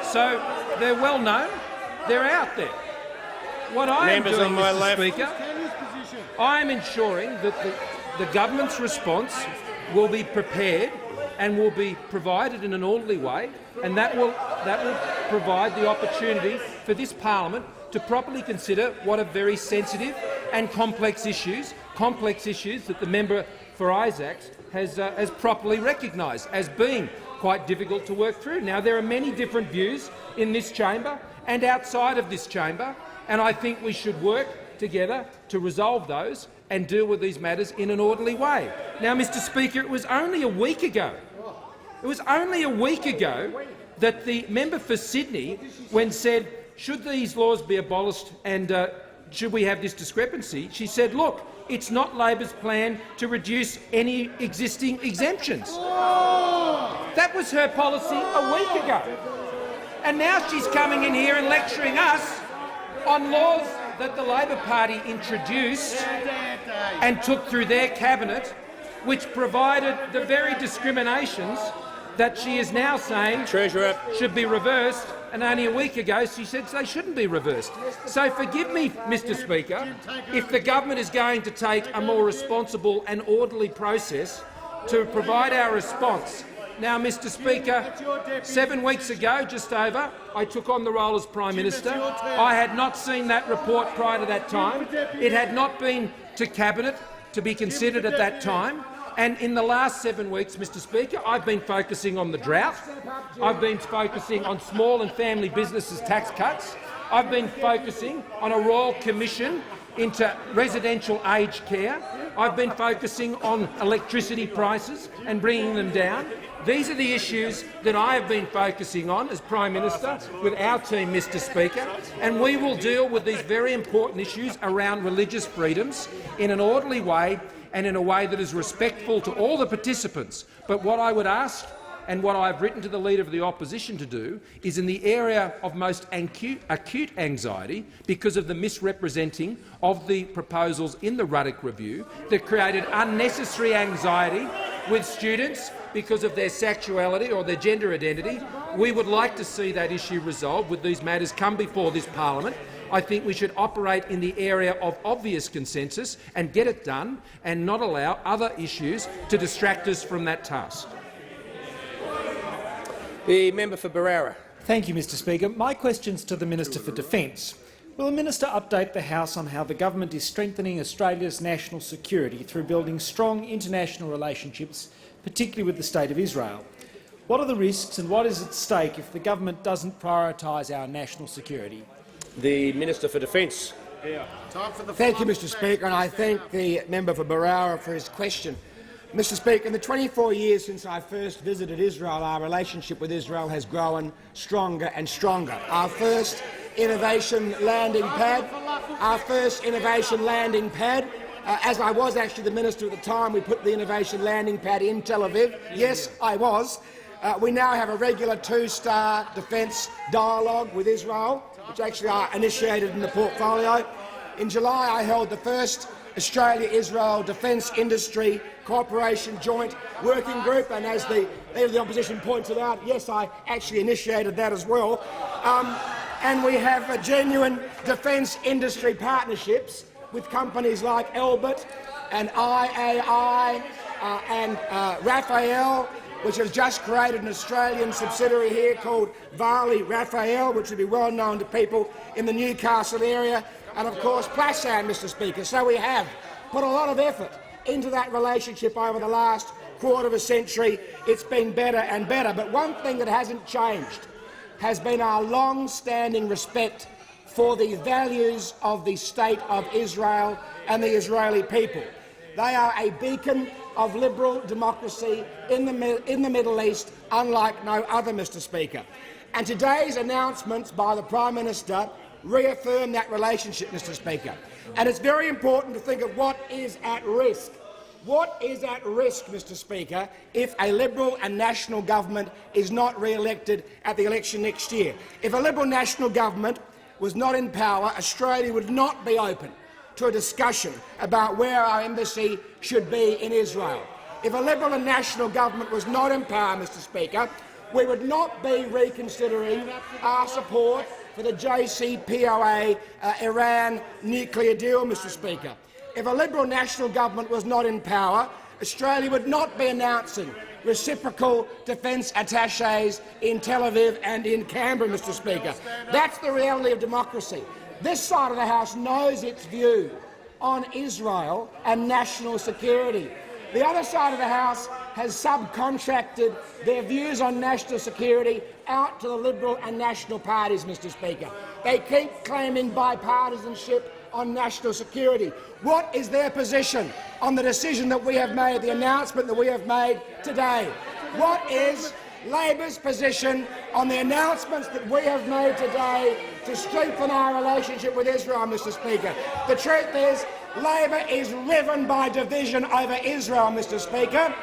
So they're well known, they're out there. What I am doing, Mr Speaker, I am ensuring that the government's response will be prepared and will be provided in an orderly way, and that will provide the opportunity for this parliament to properly consider what are very sensitive and complex issues that the member for Isaacs has properly recognised as being quite difficult to work through. Now, there are many different views in this chamber and outside of this chamber, and I think we should work together to resolve those and deal with these matters in an orderly way. Now, Mr Speaker, it was only a week ago that the member for Sydney, when said, should these laws be abolished and should we have this discrepancy, she said, look, it's not Labor's plan to reduce any existing exemptions. That was her policy a week ago. And now she's coming in here and lecturing us on laws that the Labor Party introduced and took through their cabinet, which provided the very discriminations that she is now saying should be reversed, and only a week ago she said they shouldn't be reversed. So forgive me, Mr Speaker, if the government is going to take a more responsible and orderly process to provide our response. Now, Mr Speaker, 7 weeks ago, just over, I took on the role as Prime Minister. I had not seen that report prior to that time. It had not been to Cabinet to be considered at that time. And in the last 7 weeks, Mr Speaker, I've been focusing on the drought. I've been focusing on small and family businesses' tax cuts. I've been focusing on a Royal Commission into residential aged care. I've been focusing on electricity prices and bringing them down. These are the issues that I have been focusing on as Prime Minister with our team, Mr Speaker, and we will deal with these very important issues around religious freedoms in an orderly way and in a way that is respectful to all the participants. But what I would ask, and what I've written to the Leader of the Opposition to do, is in the area of most acute anxiety because of the misrepresenting of the proposals in the Ruddock Review that created unnecessary anxiety with students because of their sexuality or their gender identity. We would like to see that issue resolved with these matters come before this parliament. I think we should operate in the area of obvious consensus and get it done and not allow other issues to distract us from that task. The member for Barara. Thank you, Mr Speaker. My question's to the Minister for Defence. Will the minister update the House on how the government is strengthening Australia's national security through building strong international relationships, particularly with the State of Israel? What are the risks and what is at stake if the government doesn't prioritise our national security? The Minister for Defence. Thank you, Mr Speaker, and I thank the member for Barara for his question. Mr Speaker, in the 24 years since I first visited Israel, our relationship with Israel has grown stronger and stronger. Our first innovation landing pad, as I was actually the minister at the time, we put the innovation landing pad in Tel Aviv. Yes, I was. We now have a regular 2-star defence dialogue with Israel, which actually I initiated in the portfolio. In July, I held the first Australia-Israel Defence Industry Cooperation Joint Working Group, and as the Leader of the Opposition pointed out, yes, I actually initiated that as well. And we have genuine defence industry partnerships with companies like Elbit and IAI and Rafael, which has just created an Australian subsidiary here called Varley Rafael, which will be well known to people in the Newcastle area, and of course Plasan, Mr Speaker. So we have put a lot of effort into that relationship over the last quarter of a century. It's been better and better. But one thing that hasn't changed has been our long-standing respect for the values of the State of Israel and the Israeli people. They are a beacon of liberal democracy in the Middle East, unlike no other, Mr Speaker. And today's announcements by the Prime Minister reaffirm that relationship, Mr Speaker. And it's very important to think of what is at risk. What is at risk, Mr Speaker, if a Liberal and National government is not re-elected at the election next year? If a Liberal National government was not in power, Australia would not be open to a discussion about where our embassy should be in Israel. If a Liberal and National government was not in power, Mr Speaker, we would not be reconsidering our support for the JCPOA Iran nuclear deal, Mr Speaker. If a Liberal National government was not in power, Australia would not be announcing reciprocal defence attaches in Tel Aviv and in Canberra, Mr Speaker. That's the reality of democracy. This side of the House knows its view on Israel and national security. The other side of the House has subcontracted their views on national security out to the Liberal and National parties, Mr Speaker. They keep claiming bipartisanship on national security. What is their position on the decision that we have made, the announcement that we have made today? What is Labor's position on the announcements that we have made today to strengthen our relationship with Israel, Mr Speaker? The truth is, Labor is riven by division over Israel, Mr Speaker.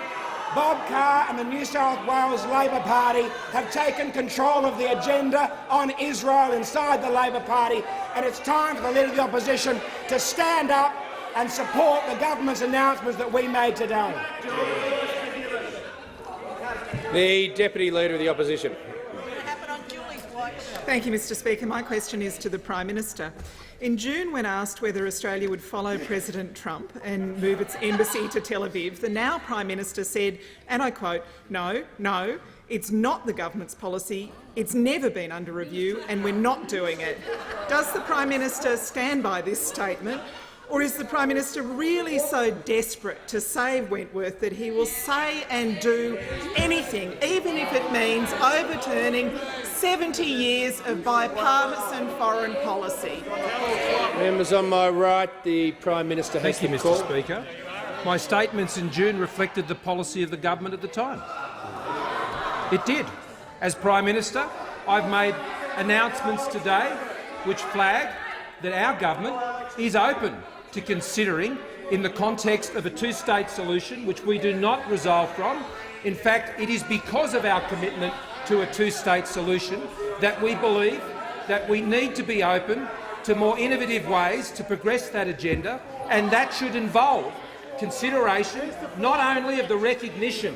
Bob Carr and the New South Wales Labor Party have taken control of the agenda on Israel inside the Labor Party, and it's time for the Leader of the Opposition to stand up and support the government's announcements that we made today. The Deputy Leader of the Opposition. Thank you, Mr Speaker. My question is to the Prime Minister. In June, when asked whether Australia would follow President Trump and move its embassy to Tel Aviv, the now Prime Minister said, and I quote, "No, it's not the government's policy, it's never been under review and we're not doing it." Does the Prime Minister stand by this statement, or is the Prime Minister really so desperate to save Wentworth that he will say and do anything, even if it means overturning 70 years of bipartisan foreign policy? Members on my right, the Prime Minister has Thank you, the call. Mr Speaker. My statements in June reflected the policy of the government at the time. It did. As Prime Minister, I've made announcements today which flag that our government is open to considering, in the context of a two-state solution, which we do not resolve from. In fact, it is because of our commitment to a two-state solution that we believe that we need to be open to more innovative ways to progress that agenda, and that should involve consideration not only of the recognition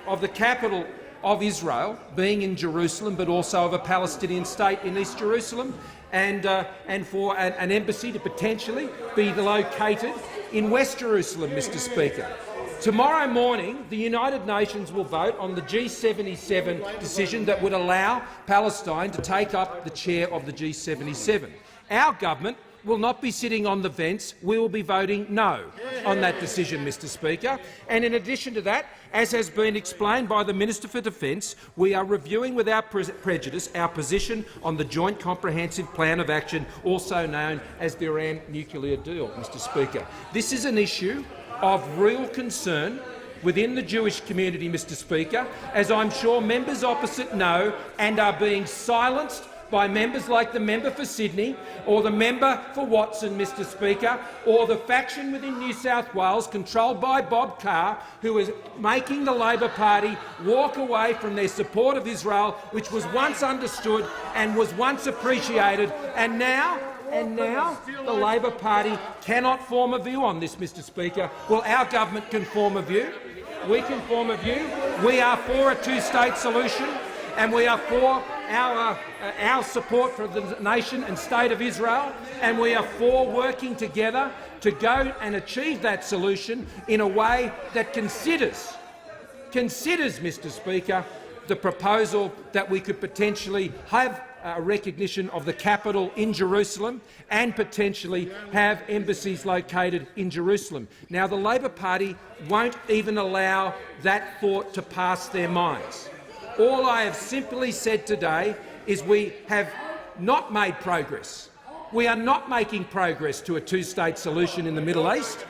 of the capital of Israel being in Jerusalem, but also of a Palestinian state in East Jerusalem, and for an embassy to potentially be located in West Jerusalem, Mr Speaker. Tomorrow morning, the United Nations will vote on the G77 decision that would allow Palestine to take up the chair of the G77. Our government will not be sitting on the fence. We will be voting no on that decision, Mr Speaker. And in addition to that, as has been explained by the Minister for Defence, we are reviewing without prejudice our position on the Joint Comprehensive Plan of Action, also known as the Iran nuclear deal, Mr Speaker. This is an issue of real concern within the Jewish community, Mr Speaker, as I'm sure members opposite know and are being silenced by members like the member for Sydney or the member for Watson, Mr Speaker, or the faction within New South Wales controlled by Bob Carr, who is making the Labor Party walk away from their support of Israel, which was once understood and was once appreciated, and now the Labor Party cannot form a view on this, Mr Speaker. Well, our government can form a view. We can form a view. We are for a two-state solution, and we are for our support for the nation and state of Israel, and we are for working together to go and achieve that solution in a way that considers, Mr Speaker, the proposal that we could potentially have a recognition of the capital in Jerusalem and potentially have embassies located in Jerusalem. Now, the Labor Party won't even allow that thought to pass their minds. All I have simply said today is we have not made progress. We are not making progress to a two-state solution in the Middle East.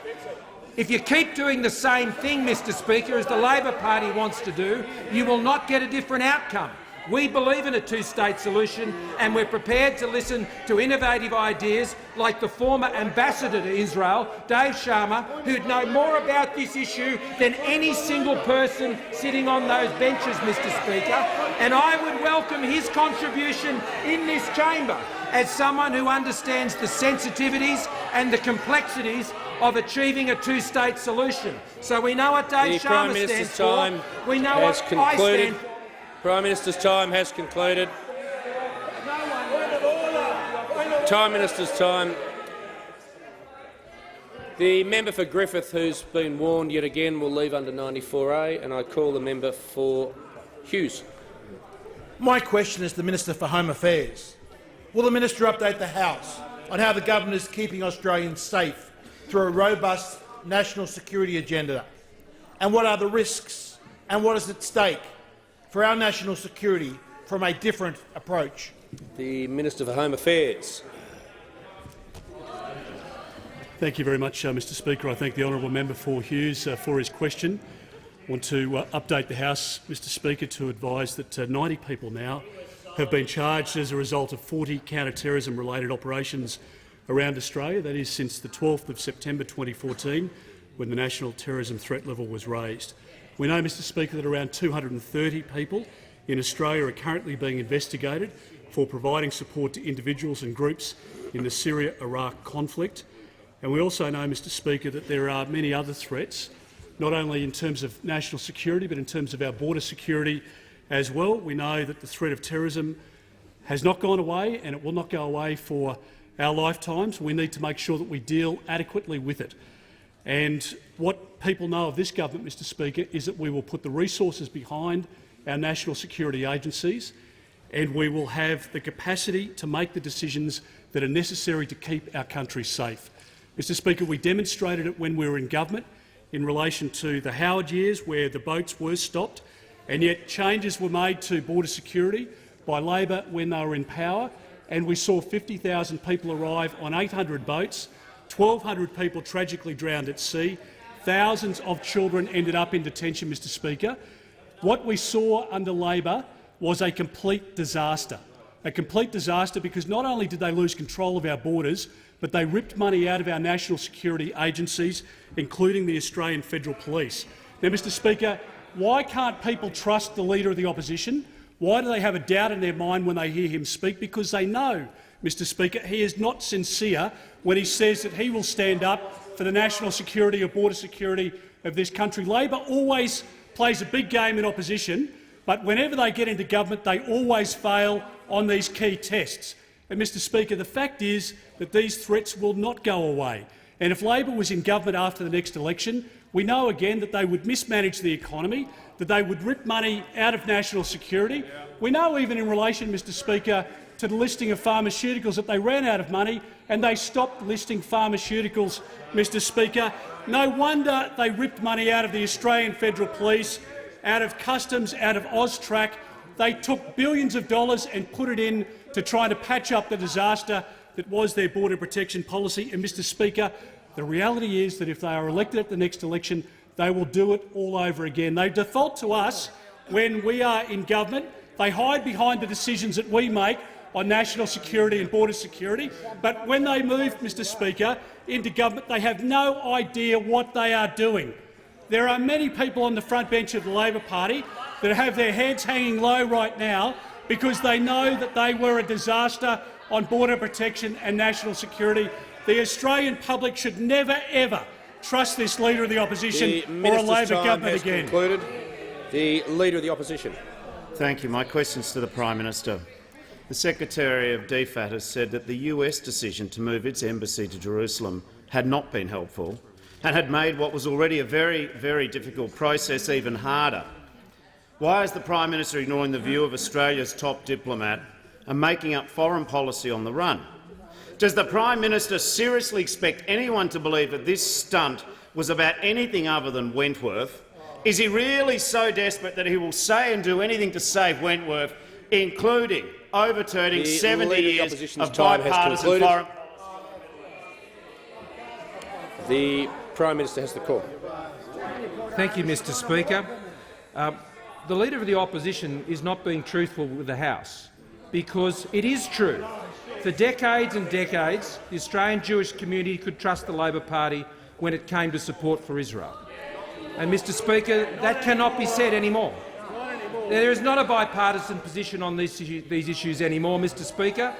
If you keep doing the same thing, Mr Speaker, as the Labor Party wants to do, you will not get a different outcome. We believe in a two-state solution, and we're prepared to listen to innovative ideas like the former ambassador to Israel, Dave Sharma, who'd know more about this issue than any single person sitting on those benches, Mr Speaker, and I would welcome his contribution in this chamber as someone who understands the sensitivities and the complexities of achieving a two-state solution. So we know what Dave Sharma stands for. We know what I stand for. Prime Minister's time has concluded. Prime Minister's time. The member for Griffith, who's been warned yet again, will leave under 94A, and I call the member for Hughes. My question is to the Minister for Home Affairs. Will the minister update the House on how the government is keeping Australians safe through a robust national security agenda? And what are the risks and what is at stake for our national security from a different approach? The Minister for Home Affairs. Thank you very much, Mr Speaker. I thank the honourable member for Hughes for his question. I want to update the House, Mr Speaker, to advise that 90 people now have been charged as a result of 40 counter-terrorism-related operations around Australia. That is since the 12th of September 2014, when the national terrorism threat level was raised. We know, Mr Speaker, that around 230 people in Australia are currently being investigated for providing support to individuals and groups in the Syria-Iraq conflict. And we also know, Mr Speaker, that there are many other threats, not only in terms of national security but in terms of our border security as well. We know that the threat of terrorism has not gone away and it will not go away for our lifetimes. We need to make sure that we deal adequately with it. And what people know of this government, Mr Speaker, is that we will put the resources behind our national security agencies and we will have the capacity to make the decisions that are necessary to keep our country safe. Mr Speaker, we demonstrated it when we were in government in relation to the Howard years where the boats were stopped, and yet changes were made to border security by Labor when they were in power, and we saw 50,000 people arrive on 800 boats, 1,200 people tragically drowned at sea, thousands of children ended up in detention, Mr Speaker. What we saw under Labor was a complete disaster. A complete disaster because not only did they lose control of our borders, but they ripped money out of our national security agencies, including the Australian Federal Police. Now, Mr Speaker, why can't people trust the Leader of the Opposition? Why do they have a doubt in their mind when they hear him speak? Because they know, Mr Speaker, he is not sincere when he says that he will stand up for the national security or border security of this country. Labor always plays a big game in opposition, but whenever they get into government they always fail on these key tests. And, Mr Speaker, the fact is that these threats will not go away. And if Labor was in government after the next election, we know again that they would mismanage the economy, that they would rip money out of national security. We know even in relation, Mr Speaker, to the listing of pharmaceuticals that they ran out of money and they stopped listing pharmaceuticals, Mr Speaker. No wonder they ripped money out of the Australian Federal Police, out of Customs, out of AUSTRAC. They took billions of dollars and put it in to try to patch up the disaster that was their border protection policy. And, Mr Speaker, the reality is that if they are elected at the next election, they will do it all over again. They default to us when we are in government. They hide behind the decisions that we make on national security and border security, but when they move, Mr Speaker, into government, they have no idea what they are doing. There are many people on the front bench of the Labor Party that have their heads hanging low right now because they know that they were a disaster on border protection and national security. The Australian public should never, ever trust this Leader of the Opposition or a Labor government again. Concluded. The Leader of the Opposition. Thank you. My question is to the Prime Minister. The Secretary of DFAT has said that the US decision to move its embassy to Jerusalem had not been helpful and had made what was already a very, very difficult process even harder. Why is the Prime Minister ignoring the view of Australia's top diplomat and making up foreign policy on the run? Does the Prime Minister seriously expect anyone to believe that this stunt was about anything other than Wentworth? Is he really so desperate that he will say and do anything to save Wentworth, including overturning 70 years of bipartisan foreign? The Prime Minister has the call. Thank you, Mr Speaker. The Leader of the Opposition is not being truthful with the House, because it is true. For decades and decades, the Australian Jewish community could trust the Labor Party when it came to support for Israel. And, Mr Speaker, that cannot be said anymore. There is not a bipartisan position on these issues anymore, Mr Speaker.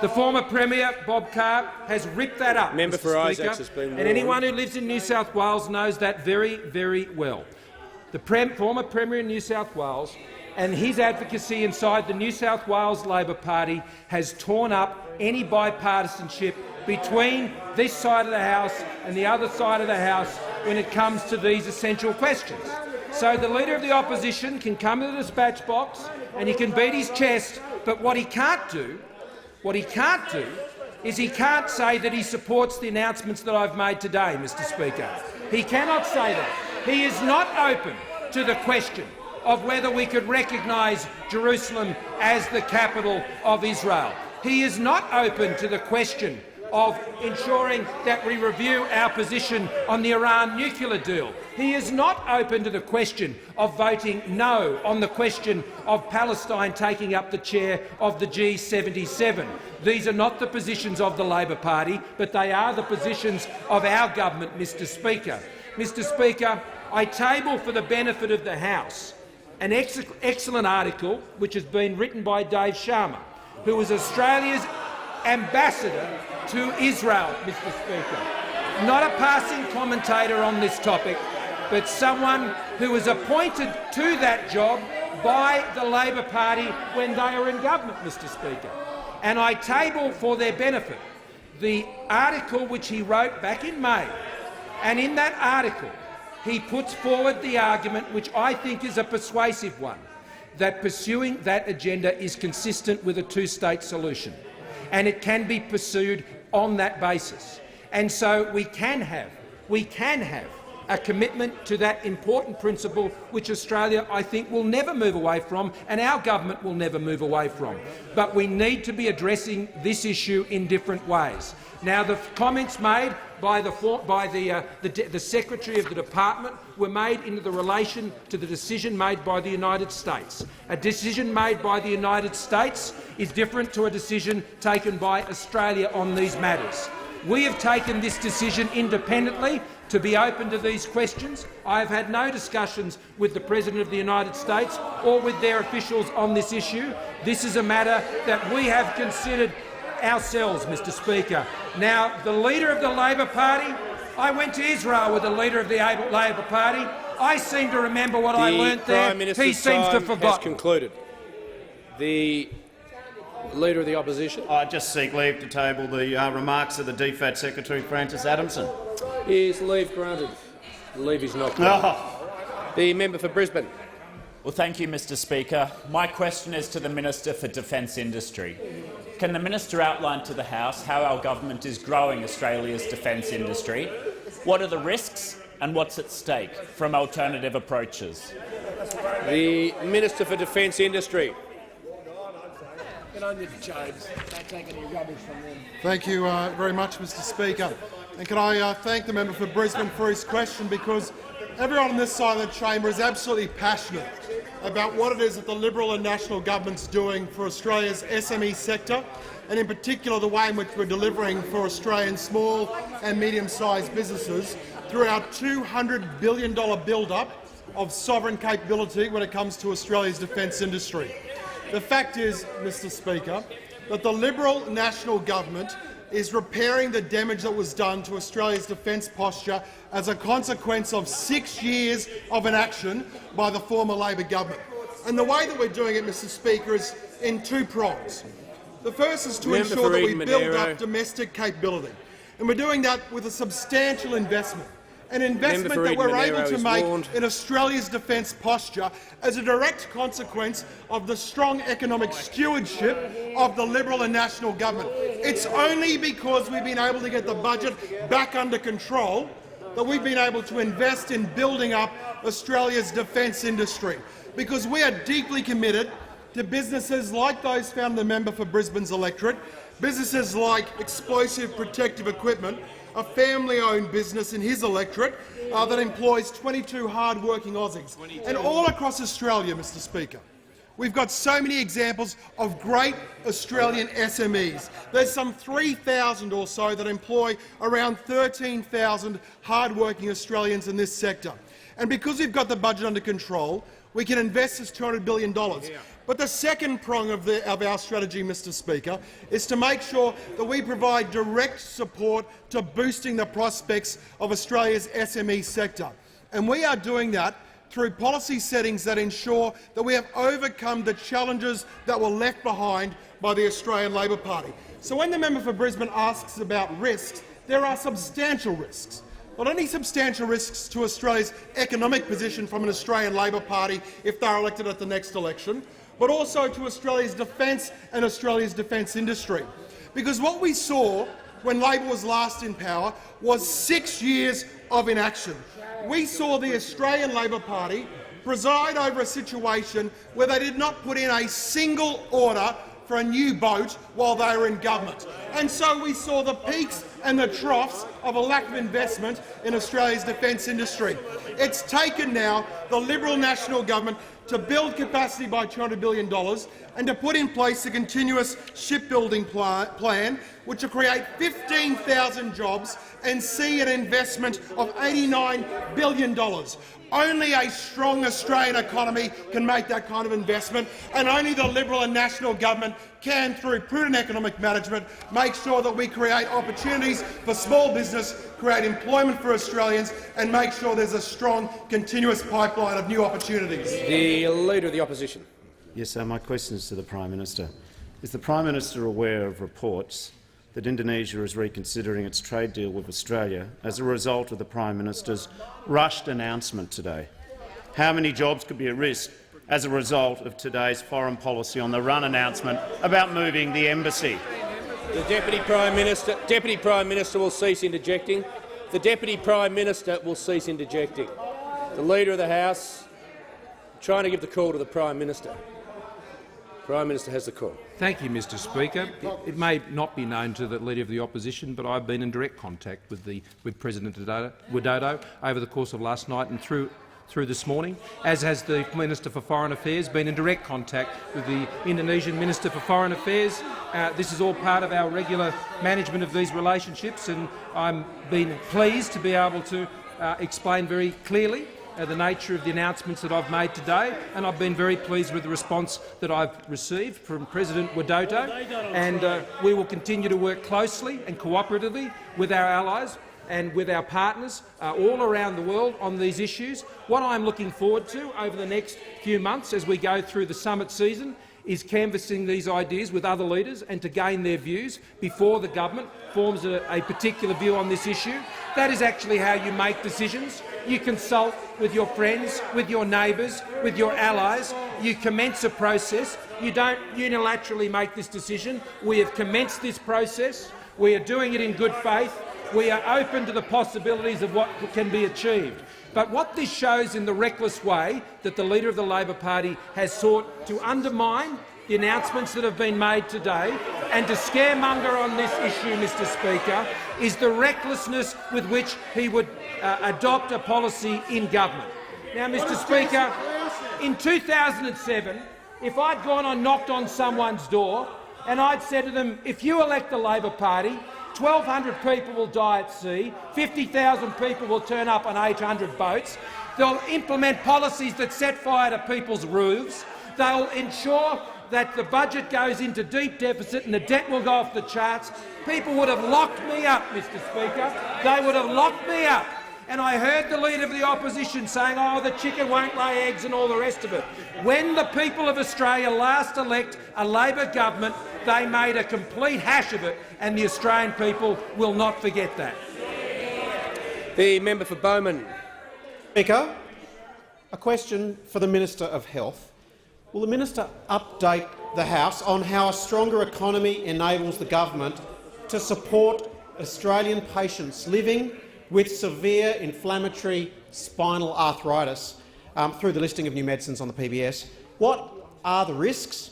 The former Premier, Bob Carr, has ripped that up, Member Mr. for Speaker, Isaacs has been warned. and anyone who lives in New South Wales knows that very, very well. The former Premier in New South Wales and his advocacy inside the New South Wales Labor Party has torn up any bipartisanship between this side of the House and the other side of the House when it comes to these essential questions. So the Leader of the Opposition can come to the dispatch box and he can beat his chest, but what he can't do is he can't say that he supports the announcements that I've made today, Mr Speaker. He cannot say that. He is not open to the question of whether we could recognise Jerusalem as the capital of Israel. He is not open to the question of ensuring that we review our position on the Iran nuclear deal. He is not open to the question of voting no on the question of Palestine taking up the chair of the G77. These are not the positions of the Labor Party, but they are the positions of our government, Mr Speaker. Mr Speaker, I table for the benefit of the House an excellent article which has been written by Dave Sharma, who is Australia's ambassador to Israel, Mr Speaker. Not a passing commentator on this topic, but someone who was appointed to that job by the Labor Party when they are in government, Mr Speaker. And I table for their benefit the article which he wrote back in May. And in that article, he puts forward the argument, which I think is a persuasive one, that pursuing that agenda is consistent with a two-state solution, and it can be pursued on that basis. And so we can have a commitment to that important principle which Australia, I think, will never move away from, and our government will never move away from. But we need to be addressing this issue in different ways. Now, the comments made by the Secretary of the Department were made in relation to the decision made by the United States. A decision made by the United States is different to a decision taken by Australia on these matters. We have taken this decision independently to be open to these questions. I have had no discussions with the President of the United States or with their officials on this issue. This is a matter that we have considered ourselves, Mr Speaker. Now, the Leader of the Labor Party, I went to Israel with the Leader of the Labor Party. I seem to remember what I learnt there. He seems to have forgotten. Concluded. The Leader of the Opposition. I just seek leave to table the remarks of the DFAT Secretary Francis Adamson. Is leave granted? Leave is not granted. The member for Brisbane. Well, thank you, Mr Speaker. My question is to the Minister for Defence Industry. Can the minister outline to the House how our government is growing Australia's defence industry? What are the risks and what's at stake from alternative approaches? The Minister for Defence Industry. Thank you very much, Mr Speaker. And can I thank the member for Brisbane for his question, because everyone on this side of the chamber is absolutely passionate about what it is that the Liberal and National government's doing for Australia's SME sector, and in particular the way in which we're delivering for Australian small and medium-sized businesses through our $200 billion build-up of sovereign capability when it comes to Australia's defence industry. The fact is, Mr Speaker, that the Liberal National government is repairing the damage that was done to Australia's defence posture as a consequence of 6 years of inaction by the former Labor government. And the way that we're doing it, Mr Speaker, is in two prongs. The first is to ensure that we build up domestic capability, and we're doing that with a substantial investment. An investment that we're able to make in Australia's defence posture as a direct consequence of the strong economic stewardship of the Liberal and National government. It's only because we've been able to get the budget back under control that we've been able to invest in building up Australia's defence industry, because we are deeply committed to businesses like those found in the member for Brisbane's electorate, businesses like Explosive Protective Equipment, a family-owned business in his electorate that employs 22 hard-working Aussies. And all across Australia, Mr Speaker, we've got so many examples of great Australian SMEs. There's some 3,000 or so that employ around 13,000 hard-working Australians in this sector. And because we've got the budget under control, we can invest this $200 billion. But the second prong of our strategy, Mr Speaker, is to make sure that we provide direct support to boosting the prospects of Australia's SME sector. And we are doing that through policy settings that ensure that we have overcome the challenges that were left behind by the Australian Labor Party. So when the member for Brisbane asks about risks, there are substantial risks. Not only substantial risks to Australia's economic position from an Australian Labor Party if they are elected at the next election, but also to Australia's defence and Australia's defence industry. Because what we saw when Labor was last in power was 6 years of inaction. We saw the Australian Labor Party preside over a situation where they did not put in a single order for a new boat while they were in government. And so we saw the peaks and the troughs of a lack of investment in Australia's defence industry. It's taken now the Liberal National government to build capacity by $200 billion and to put in place a continuous shipbuilding plan which will create 15,000 jobs and see an investment of $89 billion. Only a strong Australian economy can make that kind of investment, and only the Liberal and National government can, through prudent economic management, make sure that we create opportunities for small business, create employment for Australians and make sure there's a strong, continuous pipeline of new opportunities. The Leader of the Opposition. Yes, sir. My question is to the Prime Minister. Is the Prime Minister aware of reports that Indonesia is reconsidering its trade deal with Australia as a result of the Prime Minister's rushed announcement today? How many jobs could be at risk as a result of today's foreign policy on the run announcement about moving the embassy? The Deputy Prime Minister will cease interjecting. The Deputy Prime Minister will cease interjecting. The Leader of the House, trying to give the call to the Prime Minister. Prime Minister has the call. Thank you, Mr Speaker. It may not be known to the Leader of the Opposition, but I've been in direct contact with President Widodo over the course of last night and through this morning, as has the Minister for Foreign Affairs, been in direct contact with the Indonesian Minister for Foreign Affairs. This is all part of our regular management of these relationships, and I'm been pleased to be able to explain very clearly the nature of the announcements that I've made today, and I've been very pleased with the response that I've received from President Widodo, and we will continue to work closely and cooperatively with our allies and with our partners all around the world on these issues. What I'm looking forward to over the next few months as we go through the summit season is canvassing these ideas with other leaders and to gain their views before the government forms a particular view on this issue. That is actually how you make decisions. You consult with your friends, with your neighbours, with your allies. You commence a process. You don't unilaterally make this decision. We have commenced this process. We are doing it in good faith. We are open to the possibilities of what can be achieved. But what this shows in the reckless way that the Leader of the Labor Party has sought to undermine the announcements that have been made today and to scaremonger on this issue, Mr Speaker, is the recklessness with which he would adopt a policy in government. Now, Mr Speaker, in 2007, if I'd gone and knocked on someone's door and I'd said to them, if you elect the Labor Party, 1,200 people will die at sea, 50,000 people will turn up on 800 boats, they'll implement policies that set fire to people's roofs, they'll ensure that the budget goes into deep deficit and the debt will go off the charts, people would have locked me up, Mr Speaker. They would have locked me up. And I heard the Leader of the Opposition saying, oh, the chicken won't lay eggs and all the rest of it. When the people of Australia last elect a Labor government, they made a complete hash of it, and the Australian people will not forget that. The member for Bowman. Speaker, a question for the Minister of Health. Will the minister update the House on how a stronger economy enables the government to support Australian patients living with severe inflammatory spinal arthritis through the listing of new medicines on the PBS? What are the risks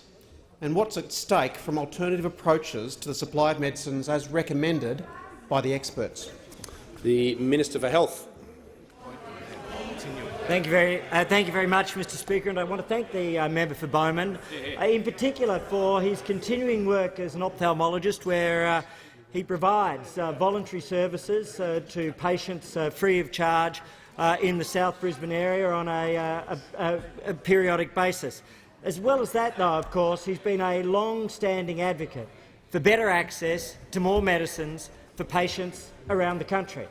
and what's at stake from alternative approaches to the supply of medicines as recommended by the experts? The Minister for Health. Thank you very much, Mr Speaker, and I want to thank the member for Bowman, in particular for his continuing work as an ophthalmologist, where he provides voluntary services to patients free of charge in the South Brisbane area on a periodic basis. As well as that, though, of course, he's been a long-standing advocate for better access to more medicines for patients around the country.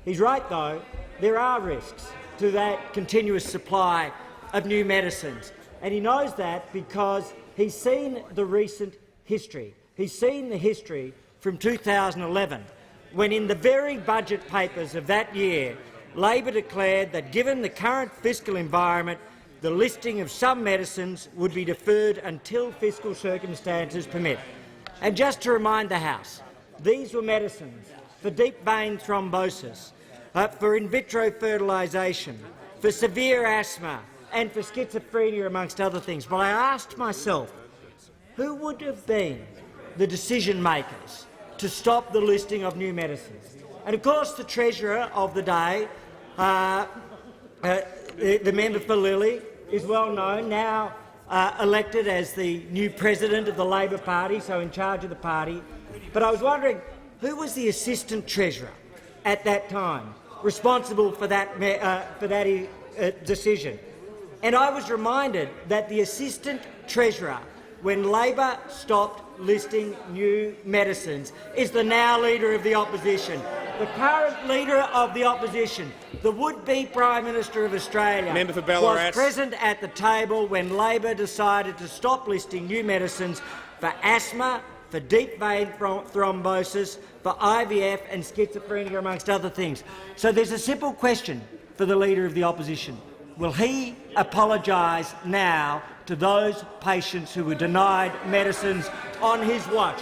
He's right, though, there are risks to that continuous supply of new medicines, and he knows that because he's seen the recent history. He's seen the history from 2011, when in the very budget papers of that year, Labor declared that given the current fiscal environment, the listing of some medicines would be deferred until fiscal circumstances permit. And just to remind the House, these were medicines for deep vein thrombosis, for in vitro fertilisation, for severe asthma and for schizophrenia, amongst other things. But I asked myself, who would have been the decision-makers to stop the listing of new medicines? And of course the Treasurer of the day, the member for Lilly, is well known, now elected as the new president of the Labor Party, so in charge of the party. But I was wondering, who was the assistant treasurer at that time responsible for that decision? And I was reminded that the assistant treasurer, when Labor stopped listing new medicines, is the now Leader of the Opposition. The current Leader of the Opposition, the would-be Prime Minister of Australia, was present at the table when Labor decided to stop listing new medicines for asthma, for deep vein thrombosis, for IVF and schizophrenia, amongst other things. So there's a simple question for the Leader of the Opposition. Will he apologise now to those patients who were denied medicines on his watch?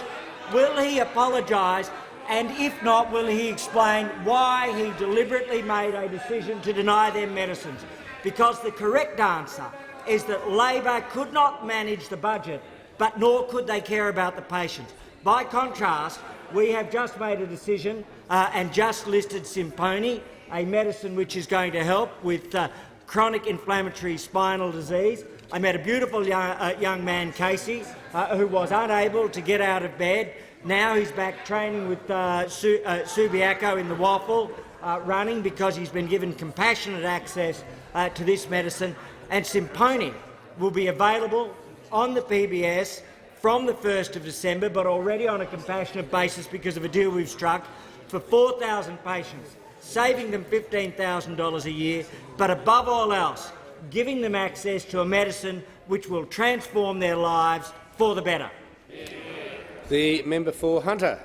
Will he apologise, and if not, will he explain why he deliberately made a decision to deny them medicines? Because the correct answer is that Labor could not manage the budget, but nor could they care about the patients. By contrast, we have just made a decision and just listed Simponi, a medicine which is going to help with chronic inflammatory spinal disease. I met a beautiful young man, Casey, who was unable to get out of bed. Now he's back training with Subiaco in the Waffle, running because he's been given compassionate access to this medicine. And Simponi will be available on the PBS from the 1st of December, but already on a compassionate basis because of a deal we've struck, for 4,000 patients, saving them $15,000 a year, but above all else, giving them access to a medicine which will transform their lives for the better. The member for Hunter.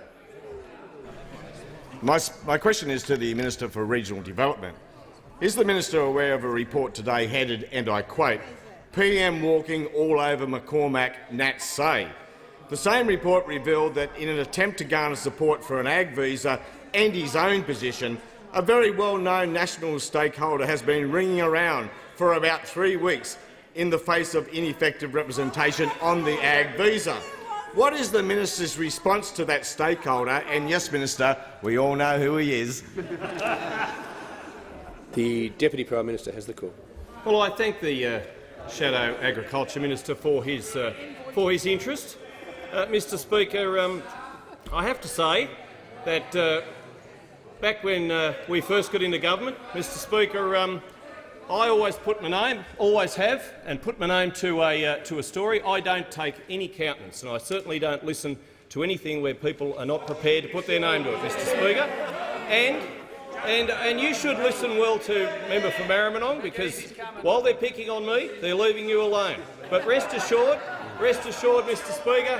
My question is to the Minister for Regional Development. Is the minister aware of a report today headed, and I quote, "PM walking all over McCormack, Nats say"? The same report revealed that in an attempt to garner support for an ag visa and his own position, a very well-known national stakeholder has been ringing around for about 3 weeks in the face of ineffective representation on the ag visa. What is the minister's response to that stakeholder? And yes, Minister, we all know who he is. The Deputy Prime Minister has the call. Well, I thank the Shadow Agriculture Minister for his interest. Mr Speaker, I have to say that back when we first got into government, Mr Speaker, I always put my name, always have, and put my name to a story. I don't take any countenance, and I certainly don't listen to anything where people are not prepared to put their name to it, Mr Speaker. And you should listen well to member for Maribyrnong, because while they're picking on me, they're leaving you alone. But rest assured, Mr Speaker,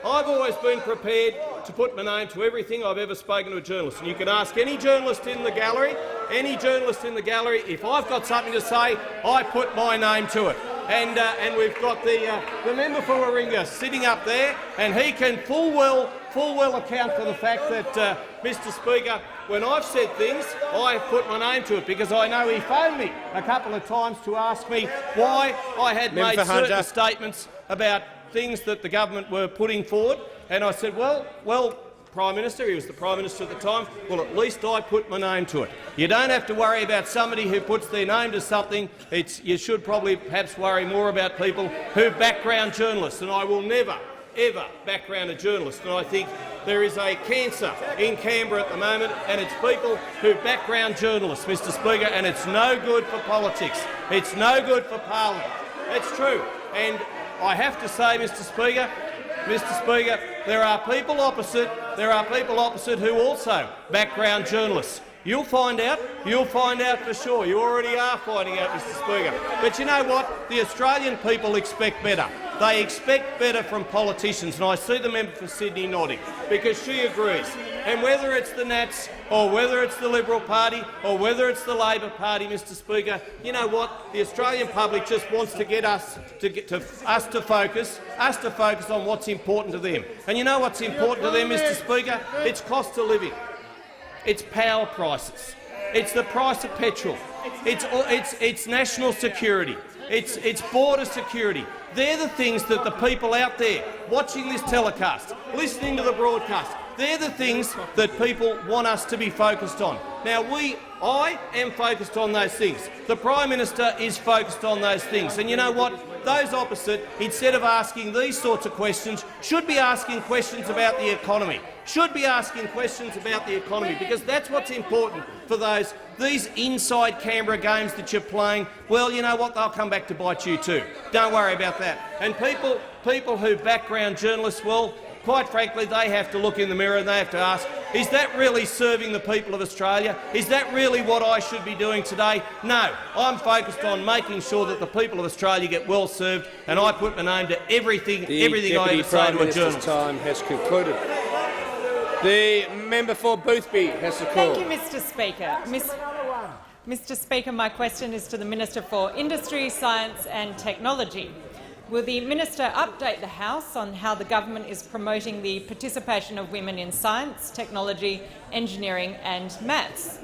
I've always been prepared to put my name to everything I've ever spoken to a journalist. And you can ask any journalist in the gallery, if I've got something to say, I put my name to it. And we've got the member for Warringah sitting up there, and he can full well account for the fact that, Mr Speaker, when I've said things, I put my name to it, because I know he phoned me a couple of times to ask me why I had made certain statements about things that the government were putting forward. And I said, well, Prime Minister, he was the Prime Minister at the time, well, at least I put my name to it. You don't have to worry about somebody who puts their name to something. You should probably perhaps worry more about people who background journalists, and I will never, ever background a journalist. And I think there is a cancer in Canberra at the moment, and it's people who background journalists, Mr Speaker, and it's no good for politics. It's no good for Parliament. It's true. And I have to say, Mr Speaker, there are people opposite who also background journalists. You'll find out for sure. You already are finding out, Mr Speaker. But you know what? The Australian people expect better. They expect better from politicians, and I see the member for Sydney nodding, because she agrees. And whether it's the Nats, or whether it's the Liberal Party, or whether it's the Labor Party, Mr Speaker, you know what? The Australian public just wants to get us to focus on what's important to them. And you know what's important to them, Mr Speaker? It's cost of living. It's power prices. It's the price of petrol. It's national security. It's border security. They're the things that the people out there watching this telecast, listening to the broadcast, They're the things that people want us to be focused on. Now, I am focused on those things. The Prime Minister is focused on those things. And you know what? Those opposite, instead of asking these sorts of questions, should be asking questions about the economy. Should be asking questions about the economy, because that's what's important for these inside Canberra games that you're playing. Well, you know what? They'll come back to bite you too. Don't worry about that. And people who background journalists, well, quite frankly, they have to look in the mirror and they have to ask, is that really serving the people of Australia? Is that really what I should be doing today? No, I'm focused on making sure that the people of Australia get well served, and I put my name to everything I ever say to a journalist. Time has concluded. The member for Boothby has the call. Thank you, Mr. Speaker. Mr. Speaker, my question is to the Minister for Industry, Science and Technology. Will the Minister update the House on how the government is promoting the participation of women in science, technology, engineering and maths?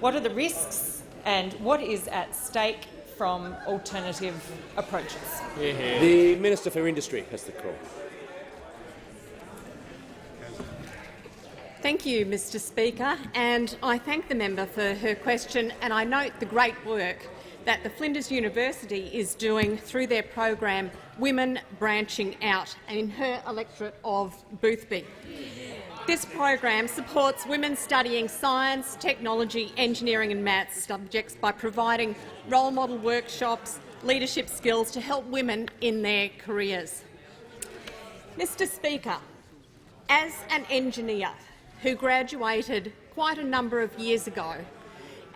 What are the risks and what is at stake from alternative approaches? The Minister for Industry has the call. Thank you, Mr. Speaker, and I thank the member for her question, and I note the great work that the Flinders University is doing through their program Women Branching Out in her electorate of Boothby. This program supports women studying science, technology, engineering and maths subjects by providing role model workshops, leadership skills to help women in their careers. Mr. Speaker, as an engineer who graduated quite a number of years ago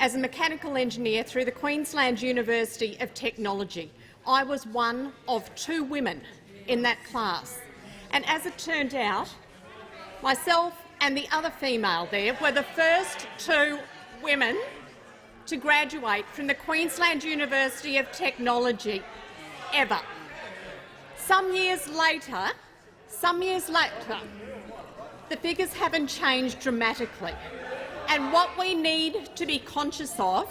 as a mechanical engineer through the Queensland University of Technology, I was one of 2 women in that class. And as it turned out, myself and the other female there were the first 2 women to graduate from the Queensland University of Technology ever. Some years later, the figures haven't changed dramatically. And what we need to be conscious of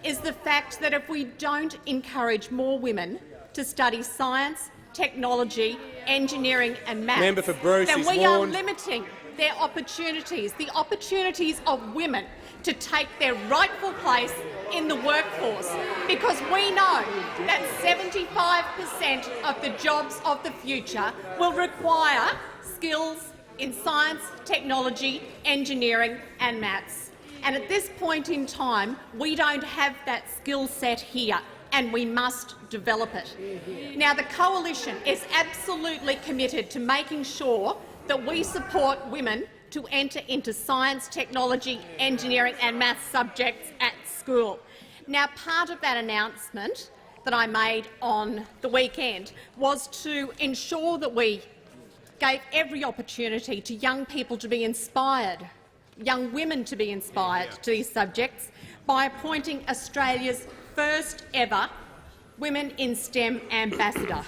is the fact that if we don't encourage more women to study science, technology, engineering and maths, Member for Bruce then is we are warned. limiting their opportunities, the opportunities of women to take their rightful place in the workforce, because we know that 75% of the jobs of the future will require skills in science, technology, engineering and maths. And at this point in time, we don't have that skill set here, and we must develop it. Now, the Coalition is absolutely committed to making sure that we support women to enter into science, technology, engineering and maths subjects at school. Now, part of that announcement that I made on the weekend was to ensure that we gave every opportunity to young people to be inspired, young women to be inspired to these subjects by appointing Australia's first ever Women in STEM ambassador.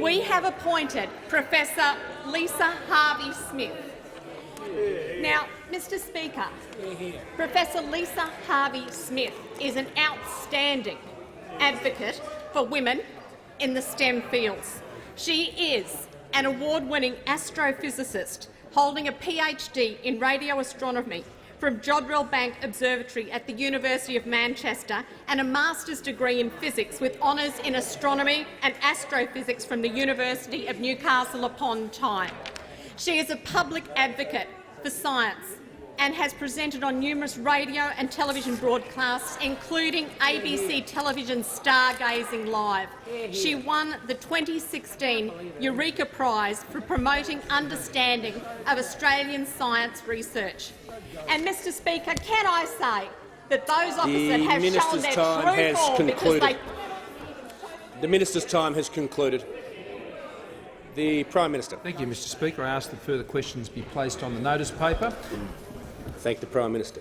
We have appointed Professor Lisa Harvey-Smith. Now, Mr. Speaker, Professor Lisa Harvey-Smith is an outstanding advocate for women in the STEM fields. She is an award-winning astrophysicist holding a PhD in radio astronomy from Jodrell Bank Observatory at the University of Manchester and a master's degree in physics with honours in astronomy and astrophysics from the University of Newcastle upon Tyne. She is a public advocate for science and has presented on numerous radio and television broadcasts, including ABC Television's Stargazing Live. She won the 2016 Eureka Prize for promoting understanding of Australian science research. And, Mr. Speaker, can I say that those opposite have shown their true form because they— The Minister's time has concluded. The Prime Minister. Thank you, Mr. Speaker. I ask that further questions be placed on the notice paper. Thank the Prime Minister.